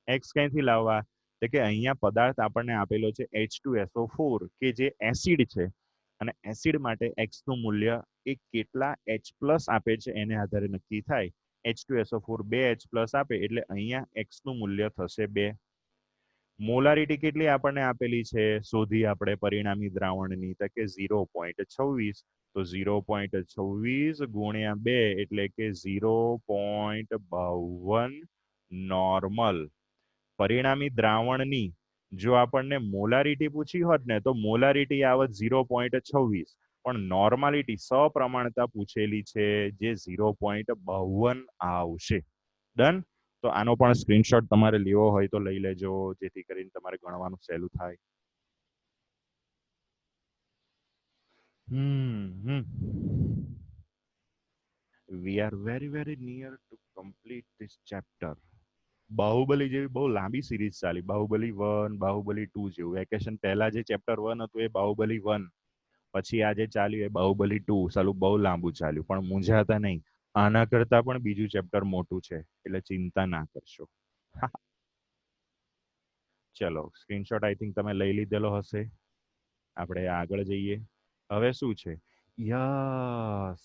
એક્સ ક્યાંથી લાવવા? તો કે અહીંયા પદાર્થ આપણને આપેલો છે H2SO4 કે જે એસિડ છે અને એસિડ માટે એક્સ નું મૂલ્ય એ કેટલા H+ આપે છે એને આધારે નક્કી થાય. H2SO4 2H+ આપે એટલે અહીંયા એક્સ નું મૂલ્ય થશે 2. મોલારિટી કેટલી આપણને આપેલી છે શોધી આપણે પરિણામી દ્રાવણની, તો કે 0.26, તો 0.26 ગુણ્યા 2 એટલે કે 0.52 નોર્મલ. પરિણામી દ્રાવણની જો આપણને મોલારિટી પૂછી હોત ને તો મોલારિટી આવત 0.26, પણ નોર્માલિટી સપ્રમાણતા પૂછેલી છે જે 0.52 આવશે. ડન. તો આનો પણ સ્ક્રીનશોટ તમારે લેવો હોય તો લઈ લેજો જેથી કરીને તમારે ગણવાનું સહેલું થાય. We are very near to complete this chapter. Baahubali જેવી બહુ લાંબી સિરીઝ ચાલી, બાહુબલી 1, બાહુબલી 2 જેવું. વેકેશન પહેલા જે ચેપ્ટર 1 હતું એ બાહુબલી 1, પછી આજે ચાલ્યું એ બાહુબલી 2. સાલું બહુ લાંબુ ચાલ્યું, પણ મૂંઝાતા નહીં, આના કરતા પણ બીજું ચેપ્ટર મોટું છે એટલે ચિંતા ના કરશો. ચલો સ્ક્રીનશોટ આઈ થિંક તમે લઈ લીધેલો હશે. આપણે આગળ જઈએ. હવે શું છે?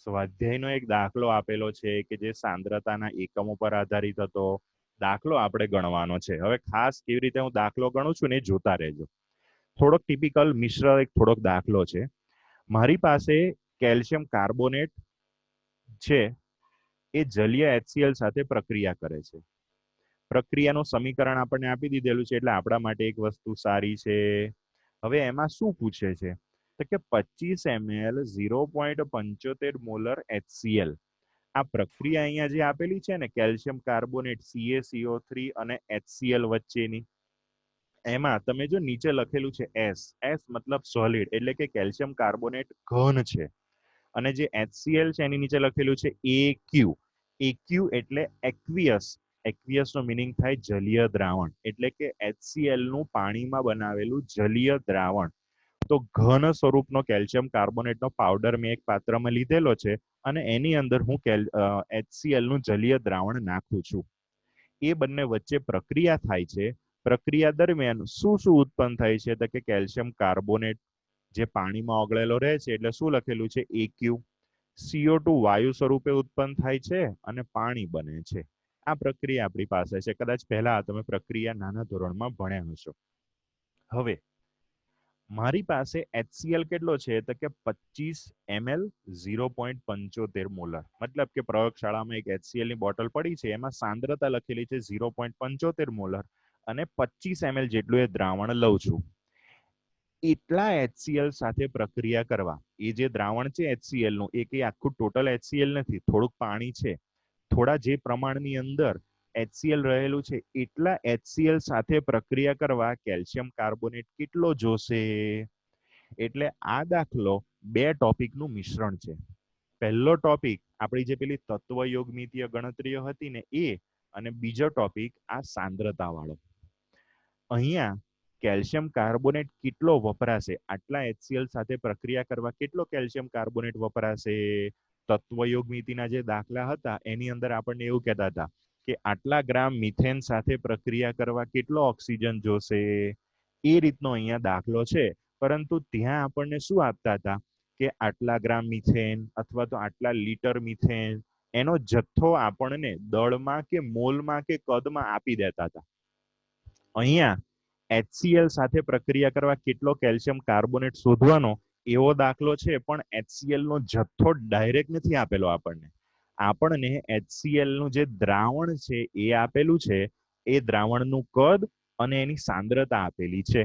સ્વાધ્યાયનો એક દાખલો આપેલો છે કે જે સાંદ્રતાના એકમો પર આધારિત હતો. દાખલો આપણે ગણવાનો છે. હવે ખાસ કેવી રીતે હું દાખલો ગણું છું ને એ જોતા રહેજો. થોડોક ટિપિકલ મિશ્ર એક થોડોક દાખલો છે. મારી પાસે કેલ્શિયમ કાર્બોનેટ છે, એ જલીય HCl સાથે પ્રક્રિયા કરે છે. પ્રક્રિયાનું સમીકરણ આપણને આપી દીધેલું છે એટલે આપણા માટે એક વસ્તુ સારી છે. હવે એમાં શું પૂછે છે તો કે 25 ml 0.75 મોલર HCl. આ પ્રક્રિયા અહીંયા જે આપેલી છે ને કેલ્શિયમ કાર્બોનેટ CaCO3 અને HCl વચ્ચેની, એમાં તમે જો નીચે લખેલું છે S મતલબ સોલિડ એટલે કે કેલ્શિયમ કાર્બોનેટ ઘન છે, અને જે HCl છે એની નીચે લખેલું છે AQ એટલે એક્વિયસ. એક્વિયસ નો મીનિંગ થાય જલીય દ્રાવણ, એટલે કે HCl નું પાણીમાં બનાવેલું જલીય દ્રાવણ. તો ઘન સ્વરૂપનો કેલ્શિયમ કાર્બોનેટનો પાવડર મેં એક પાત્રમાં લીધેલો છે અને એની અંદર હું HCl નું જલીય દ્રાવણ નાખું છું. એ બંને વચ્ચે પ્રક્રિયા થાય છે. પ્રક્રિયા દરમિયાન શું ઉત્પન્ન થાય છે તો કે કેલ્શિયમ કાર્બોનેટ જે પાણીમાં ઓગળેલો રહે છે એટલે શું લખેલું છે AQ. CO2 વાયુ સ્વરૂપે ઉત્પન્ન થાય છે અને પાણી બને છે. આ પ્રક્રિયા આપણી પાસે છે. કદાચ પહેલા તમે પ્રક્રિયા નાના ધોરણમાં ભણ્યા હશો. હવે મારી પાસે HCl કેટલો છે તો કે 25 ml 0.75 મોલર. મતલબ કે પ્રયોગશાળામાં એક HCl ની બોટલ પડી છે, એમાં સાંદ્રતા લખેલી છે 0.75 મોલર અને 25 ml જેટલું એ દ્રાવણ લઉં છું. એટલા HCl સાથે પ્રક્રિયા કરવા, એ જે દ્રાવણ છે HCl નું એ કે આખું ટોટલ HCl નથી, થોડુંક પાણી છે. થોડા જે પ્રમાણની અંદર HCl રહેલું છે એટલા HCl સાથે પ્રક્રિયા કરવા કેલ્શિયમ કાર્બોનેટ કેટલો જોશે? એટલે આ દાખલો બે ટોપિકનું મિશ્રણ છે. પહેલો ટોપિક આપણી જે પેલી તત્વયોગમિતીય ગણતરીઓ હતી ને એ, અને બીજો ટોપિક આ સાંદ્રતા વાળો. અહીંયા કેલ્શિયમ કાર્બોનેટ કેટલો વપરાશે, આટલા HCl સાથે પ્રક્રિયા કરવા કેટલો કેલ્શિયમ કાર્બોનેટ વપરાશે? તત્વયોગમિતિના જે દાખલા હતા એની અંદર આપણને એવું કહેતા હતા કે આટલા ગ્રામ મિથેન સાથે પ્રક્રિયા કરવા કેટલો ઓક્સિજન જોશે. એ રીતનો અહીંયા દાખલો છે, પરંતુ ત્યાં આપણને શું આપતા હતા કે આટલા ગ્રામ મિથેન અથવા તો આટલા લીટર મિથેન, એનો જથ્થો આપણને દળમાં કે મોલમાં કે કદમાં આપી દેતા હતા. અહીંયા HCl સાથે પ્રક્રિયા કરવા કેટલો કેલ્શિયમ કાર્બોનેટ શોધવાનો એવો દાખલો છે, પણ HCl નો જથ્થો ડાયરેક્ટ નથી આપેલો આપણને. આપણને HCl નું જે દ્રાવણ છે એ આપેલું છે, એ દ્રાવણનું કદ અને એની સાંદ્રતા આપેલી છે.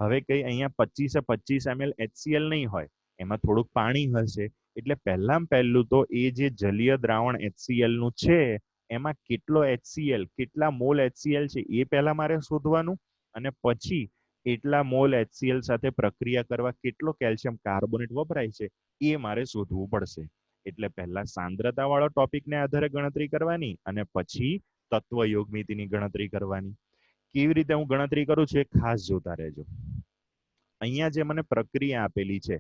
હવે કઈ અહીંયા 25 ml HCl નહીં હોય, એમાં થોડુંક પાણી હશે. એટલે પહેલું તો એ જે જલીય દ્રાવણ HCl નું છે એમાં કેટલો HCl, કેટલા મોલ HCl છે એ પહેલા મારે શોધવાનું, અને પછી એટલા મોલ HCl સાથે પ્રક્રિયા કરવા કેટલો કેલ્શિયમ કાર્બોનેટ વપરાય છે એ મારે શોધવું પડશે. એટલે પહેલા સાંદ્રતા વાળો ટોપિકને આધારે ગણતરી કરવાની અને પછી તત્વ યોગમિતિની ગણતરી કરવાની. કેવી રીતે હું ગણતરી કરું છું એ ખાસ જોતા રહેજો. અહીંયા જે મને પ્રક્રિયા આપેલી છે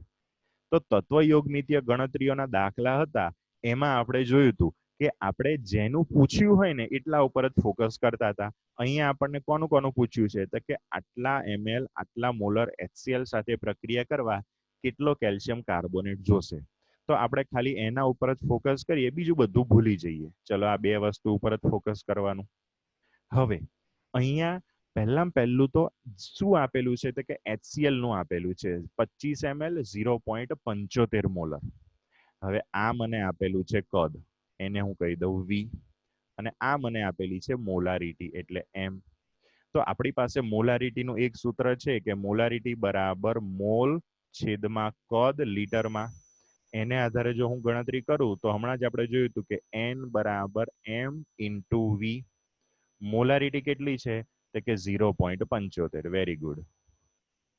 તો તત્વ યોગમિતીય ગણતરીઓના દાખલા હતા એમાં આપણે જોયું હતું કે આપણે જેનું પૂછ્યું હોય ને એટલા ઉપર જ ફોકસ કરતા હતા. અહીંયા આપણને કોનું કોનું પૂછ્યું છે તો કે આટલા ml આટલા મોલર HCl સાથે પ્રક્રિયા કરવા કેટલો કેલ્શિયમ કાર્બોનેટ જોશે. તો આપણે ખાલી એના ઉપર જ ફોકસ કરીએ, બીજું બધું ભૂલી જઈએ. ચલો આ બે વસ્તુ ઉપર જ ફોકસ કરવાનું. હવે અહીંયા પહેલું તો શું આપેલું છે તો કે HCl નું આપેલું છે 25 ml 0.75 મોલર. હવે આ મને આપેલું છે કદ, એને હું કહી દઉં V, અને આ મને આપેલી છે મોલારિટી એટલે M. તો આપણી પાસે મોલારિટીનું એક સૂત્ર છે કે મોલારિટી બરાબર મોલ છેદમાં કદ લીટરમાં. એને આધારે જો હું ગણતરી કરું તો હમણાં જ આપણે જોયું હતું કે N બરાબર M ઇન્ટુ V. મોલારિટી કેટલી છે તો કે 0.75. Very good.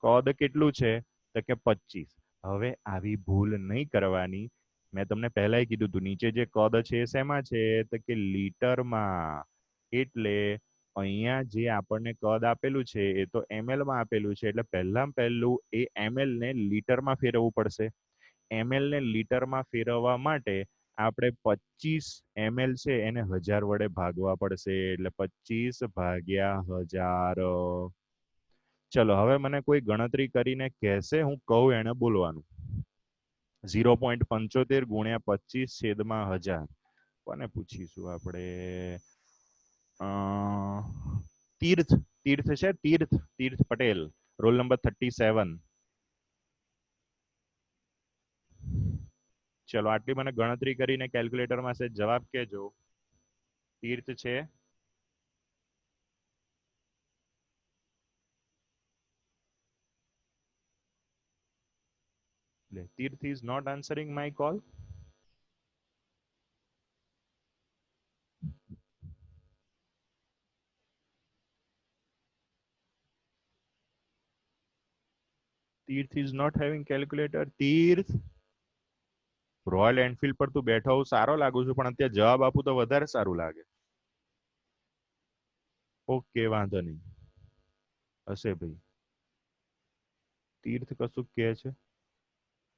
કદ કેટલું છે તો કે 25. હવે આવી ભૂલ નહીં કરવાની. મેં તમને પહેલાય કીધું હતું નીચે જે કદ છે એ શેમાં છે તો કે લીટરમાં. એટલે અહીંયા જે આપણને કદ આપેલું છે એ તો ml માં આપેલું છે એટલે પહેલું એ ml ને લીટરમાં ફેરવવું પડશે. ml ને લીટરમાં ફેરવવા માટે આપણે 25 ml છે એને 1000 વડે ભાગવા પડશે એટલે 25 ભાગ્યા 1000. ચલો હવે મને કોઈ ગણતરી કરીને કહેશે, હું કહું એને બોલવાનું. 0.75 ગુણ્યા 25 છેદમાં 1000. કોને પૂછીશું આપણે? તીર્થ છે, તીર્થ પટેલ, રોલ નંબર 37. ચલો આટલી મને ગણતરી કરીને કેલ્ક્યુલેટરમાં છે જવાબ કહેજો. તીર્થ છે? Tirth is not answering my call. Tirth is not having calculator. Tirth, royal Enfield પર તું બેઠો હું સારો લાગુ છું પણ અત્યારે જવાબ આપું તો વધારે સારું લાગે. ઓકે વાંધો નહીં, હશે ભાઈ. તીર્થ કશું કહે છે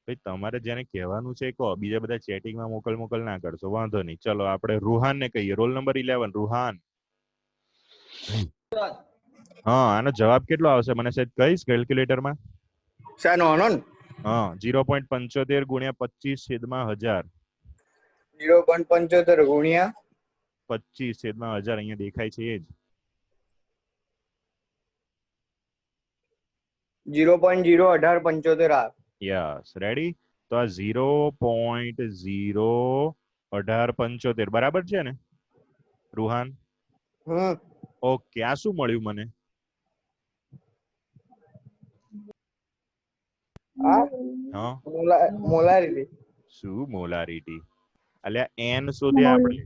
ભાઈ, તમારે જેને કહેવાનું છે કહો, બીજા બધા ચેટિંગમાં મોકલ ના કરશો. વાંધો નહીં. ચલો આપણે રૂહાન ને કહીએ, રોલ નંબર 11. રૂહાન, હા આનો જવાબ કેટલો આવશે મને સાહેબ કહીશ કેલ્ક્યુલેટરમાં? હા 0.75 ગુણ્યા 25 છેદમાં 1000. 0.75 ગુણ્યા 25 છેદમાં 1000 અહીંયા દેખાય છે એ જ. 0.01875 યસ રેડી. તો આ 0.01875 બરાબર છે ને રૂહાન? ઓકે, આ શું મળ્યું મને? મોલારિટી. શું મોલારિટી? અલ્યા n શોધ્યા આપણે.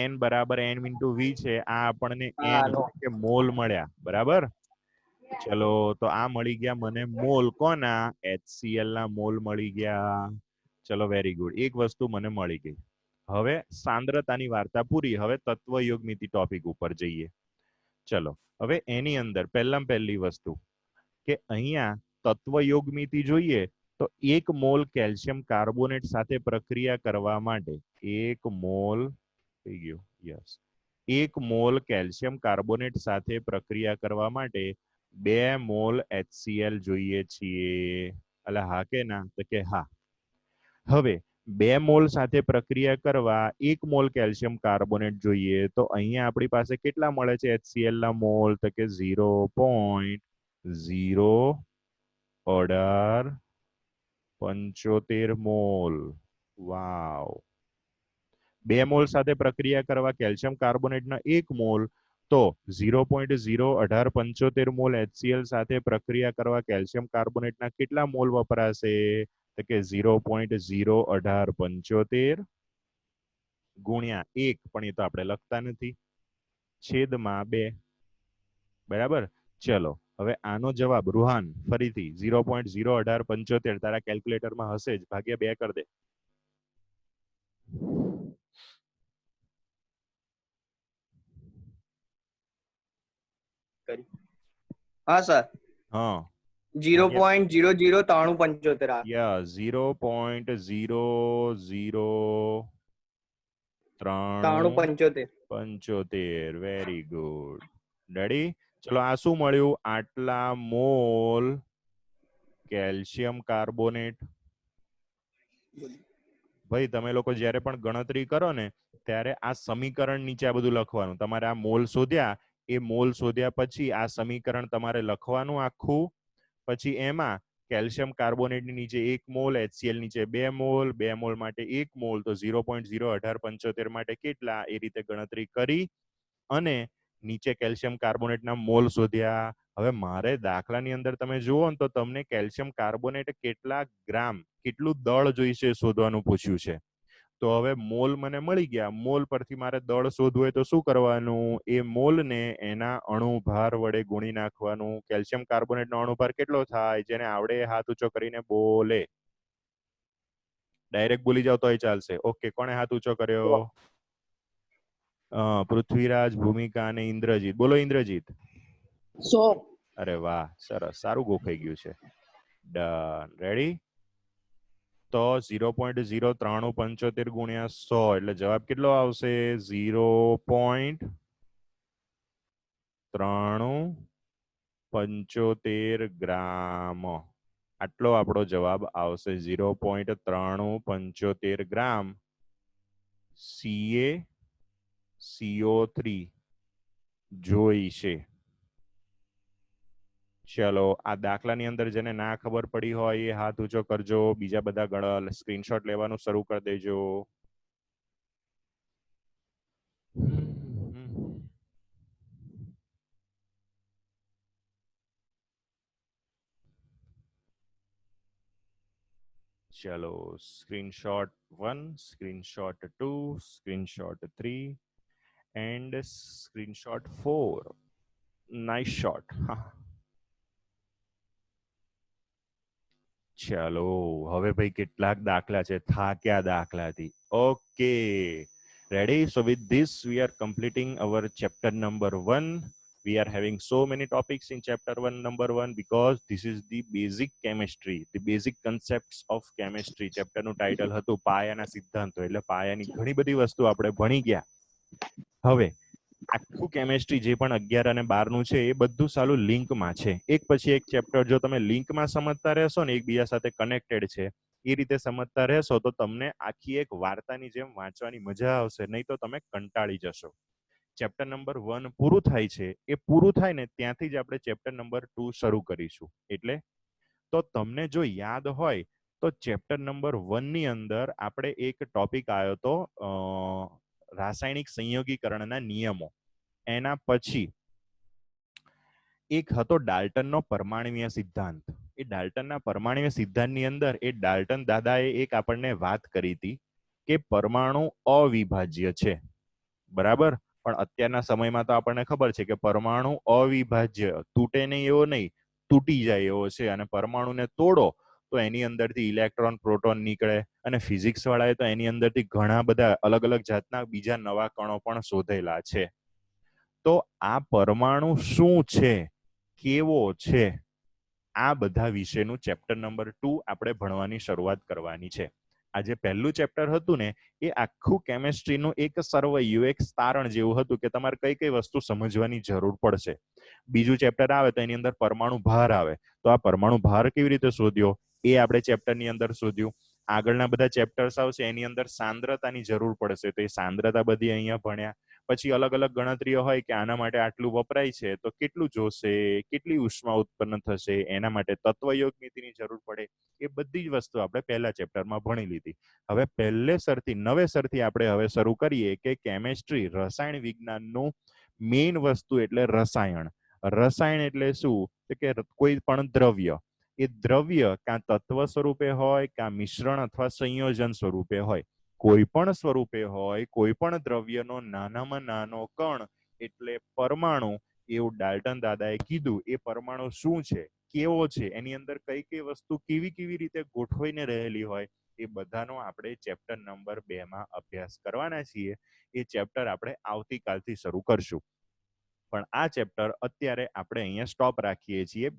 n બરાબર n ઇન્ટુ v છે. આ આપણને n કે મોલ મળ્યા. બરાબર. ચલો તો આ મળી ગયા મને મોલ. કોના? HCl ના મોલ મળી ગયા. ચલો વેરી ગુડ, એક વસ્તુ મને મળી ગઈ. હવે સાંદ્રતાની વાર્તા પૂરી. હવે તત્વ યોગમિતિ ટોપિક ઉપર જઈએ. ચલો હવે એની અંદર પહેલી વસ્તુ કે અહીંયા તત્વ યોગમિતિ જોઈએ તો 1 મોલ કેલ્શિયમ કાર્બોનેટ સાથે પ્રક્રિયા કરવા માટે 1 મોલ થઈ ગયું. યસ, 1 મોલ કેલ્શિયમ કાર્બોનેટ સાથે પ્રક્રિયા કરવા માટે 2 મોલ HCl જોઈએ છીએ. એટલે હા કે ના? તો કે હા. હવે 2 મોલ સાથે પ્રક્રિયા કરવા 1 મોલ કેલ્શિયમ કાર્બોનેટ જોઈએ તો અહીંયા આપણી પાસે કેટલા મળે છે HCl ના મોલ? તો કે 0.01875 મોલ. વાવ. 2 મોલ સાથે પ્રક્રિયા કરવા કેલ્શિયમ કાર્બોનેટના 1 મોલ તો 0.01875 મોલ HCl સાથે પ્રક્રિયા કરવા કેલ્શિયમ કાર્બોનેટના કેટલા મોલ વપરાશે? તો કે 0.01875 ગુણ્યા 1, પણ એ તો આપણે લખતા નથી, છેદમાં 2. બરાબર. ચલો હવે આનો જવાબ રૂહાન ફરીથી 0.01875 તારા કેલ્ક્યુલેટરમાં હશે જ, ભાગ્યા 2 કરી દે. હા સર, હા 0.009375 આ. યા 0.00375. Very good. રેડી? ચલો આ શું મળ્યું? આટલા મોલ કેલ્શિયમ કાર્બોનેટ. ભાઈ તમે લોકો જ્યારે પણ ગણતરી કરો ને ત્યારે આ સમીકરણ નીચે આ બધું લખવાનું. તમારે આ મોલ શોધ્યા, એ મોલ શોધ્યા પછી આ સમીકરણ તમારે લખવાનું આખું. પછી એમાં કેલ્શિયમ કાર્બોનેટની નીચે 1 મોલ, HCl નીચે 2 મોલ, 2 મોલ માટે 1 મોલ, તો 0.01875 માટે કેટલા, એ રીતે ગણતરી કરી અને નીચે કેલ્શિયમ કાર્બોનેટના મોલ શોધ્યા. હવે મારે દાખલાની અંદર તમે જુઓ ને તો તમને કેલ્શિયમ કાર્બોનેટ કેટલા ગ્રામ, કેટલું દળ જોઈશે શોધવાનું પૂછ્યું છે. તો હવે મોલ મને મળી ગયા. મોલ પરથી મારે દળ શોધવું હોય તો શું કરવાનું? એ મોલને એના અણુભાર વડે ગુણી નાખવાનું. કેલ્શિયમ કાર્બોનેટનો અણુભાર કેટલો થાય? જેને આવડે હાથ ઊંચો કરીને બોલે. ડાયરેક્ટ બોલી જાવ તોય ચાલશે. ઓકે, કોણે હાથ ઊંચો કર્યો? પૃથ્વીરાજ, ભૂમિકા અને ઇન્દ્રજીત. બોલો ઇન્દ્રજીત. 100. અરે વાહ, સરસ, સારું ગોખાઈ ગયું છે. ડન. રેડી? તો 0.09375 ગુણ્યા 100 એટલે જવાબ કેટલો આવશે? 0.375 ગ્રામ. આટલો આપણો જવાબ આવશે. 0.375 ગ્રામ CaCO3 જોઈશે. ચલો આ દાખલાની અંદર જેને ના ખબર પડી હોય એ હાથ ઊંચો કરજો. બીજા બધા સ્ક્રીનશોટ લેવાનું શરૂ કરી દેજો. ચલો screenshot 1, screenshot 2, screenshot 3 and screenshot 4. Nice shot. ચલો હવે ભાઈ કેટલાક દાખલા છે, થાક્યા દાખલાથી. Okay, ready? So with this we are completing our chapter number 1. We are having so many topics in chapter 1 number 1 because this is the basic chemistry, the basic concepts of chemistry. chapter નું title હતું પાયાના સિદ્ધાંતો, એટલે પાયાની ઘણી બધી વસ્તુ આપણે ભણી ગયા. હવે આખું કેમેસ્ટ્રી જે પણ 11 અને 12 નું છે એ બધું સાલું લિંકમાં છે. એક પછી એક ચેપ્ટર જો તમે લિંકમાં સમજતા રહેશો ને, એકબીજા સાથે કનેક્ટેડ છે એ રીતે સમજતા રહેશો તો તમને આખી એક વાર્તાની જેમ વાંચવાની મજા આવશે, નહીં તો તમે કંટાળી જશો. ચેપ્ટર નંબર 1 પૂરું થાય છે, એ પૂરું થાય ને ત્યાંથી જ આપણે ચેપ્ટર નંબર 2 શરૂ કરીશું. એટલે તો તમને જો યાદ હોય તો ચેપ્ટર નંબર 1 ની અંદર આપણે એક ટોપિક આવ્યો હતો રાસાયણિક સંયોગીકરણના નિયમો. એના પછી એક હતો ડાલ્ટનનો પરમાણ્વીય સિદ્ધાંત. એ ડાલ્ટનના પરમાણ્વીય સિદ્ધાંતની અંદર એ ડાલ્ટન દાદાએ એક આપણને વાત કરી હતી કે પરમાણુ અવિભાજ્ય છે, બરાબર? પણ અત્યારના સમયમાં તો આપણને ખબર છે કે પરમાણુ અવિભાજ્ય, તૂટે નહીં એવો નહીં, તૂટી જાય એવો છે. અને પરમાણુને તોડો તો એની અંદરથી ઇલેક્ટ્રોન, પ્રોટોન નીકળે. અને ફિઝિક્સ વાળાએ તો એની અંદરથી ઘણા બધા અલગ અલગ જાતના બીજા નવા કણો પણ શોધેલા છે. તો આ પરમાણુ શું છે, કેવો છે, આ બધા વિશેનું ચેપ્ટર નંબર 2 આપણે ભણવાની શરૂઆત કરવાની છે. આ જે પહેલું ચેપ્ટર હતું ને એ આખું કેમેસ્ટ્રીનું એક સરવૈયું, એક તારણ જેવું હતું કે તમારે કઈ કઈ વસ્તુ સમજવાની જરૂર પડશે. બીજું ચેપ્ટર આવે તો એની અંદર પરમાણુ ભાર આવે, તો આ પરમાણુ ભાર કેવી રીતે શોધ્યો એ આપણે ચેપ્ટરની અંદર શોધ્યું. આગળના બધા ચેપ્ટર્સ આવશે એની અંદર સાંદ્રતાની જરૂર પડશે, તો એ સાંદ્રતા બધી અહીંયા ભણ્યા. પછી અલગ અલગ ગણતરીઓ હોય કે આના માટે આટલું વપરાય છે તો કેટલું જોશે, કેટલી ઉષ્મા ઉત્પન્ન થશે, એના માટે તત્વયોગ નીતિની જરૂર પડે. એ બધી જ વસ્તુ આપણે પહેલા ચેપ્ટરમાં ભણી લીધી. હવે પહેલેસરથી નવેસરથી આપણે હવે શરૂ કરીએ કે કેમેસ્ટ્રી, રસાયણ વિજ્ઞાનનું મેઇન વસ્તુ એટલે રસાયણ. રસાયણ એટલે શું? કે કોઈ પણ દ્રવ્ય, એ દ્રવ્ય કાં તત્વ સ્વરૂપે હોય કાં મિશ્રણ અથવા સંયોજન સ્વરૂપે હોય, કોઈ પણ સ્વરૂપે હોય, કોઈ પણ દ્રવ્યનો નાનામાં નાનો કણ એટલે પરમાણુ એવું ડાલ્ટન દાદાએ કીધું એ પરમાણુ શું છે, કેવો છે, એની અંદર કઈ કઈ વસ્તુ કેવી કેવી રીતે ગોઠવાઈને રહેલી હોય, એ બધાનો આપણે ચેપ્ટર નંબર 2 માં અભ્યાસ કરવાના છીએ. એ ચેપ્ટર આપણે આવતીકાલથી શરૂ કરશું. પણ આ ચેપ્ટર અત્યારે આપણે અહીંયા સ્ટોપ રાખીએ છીએ.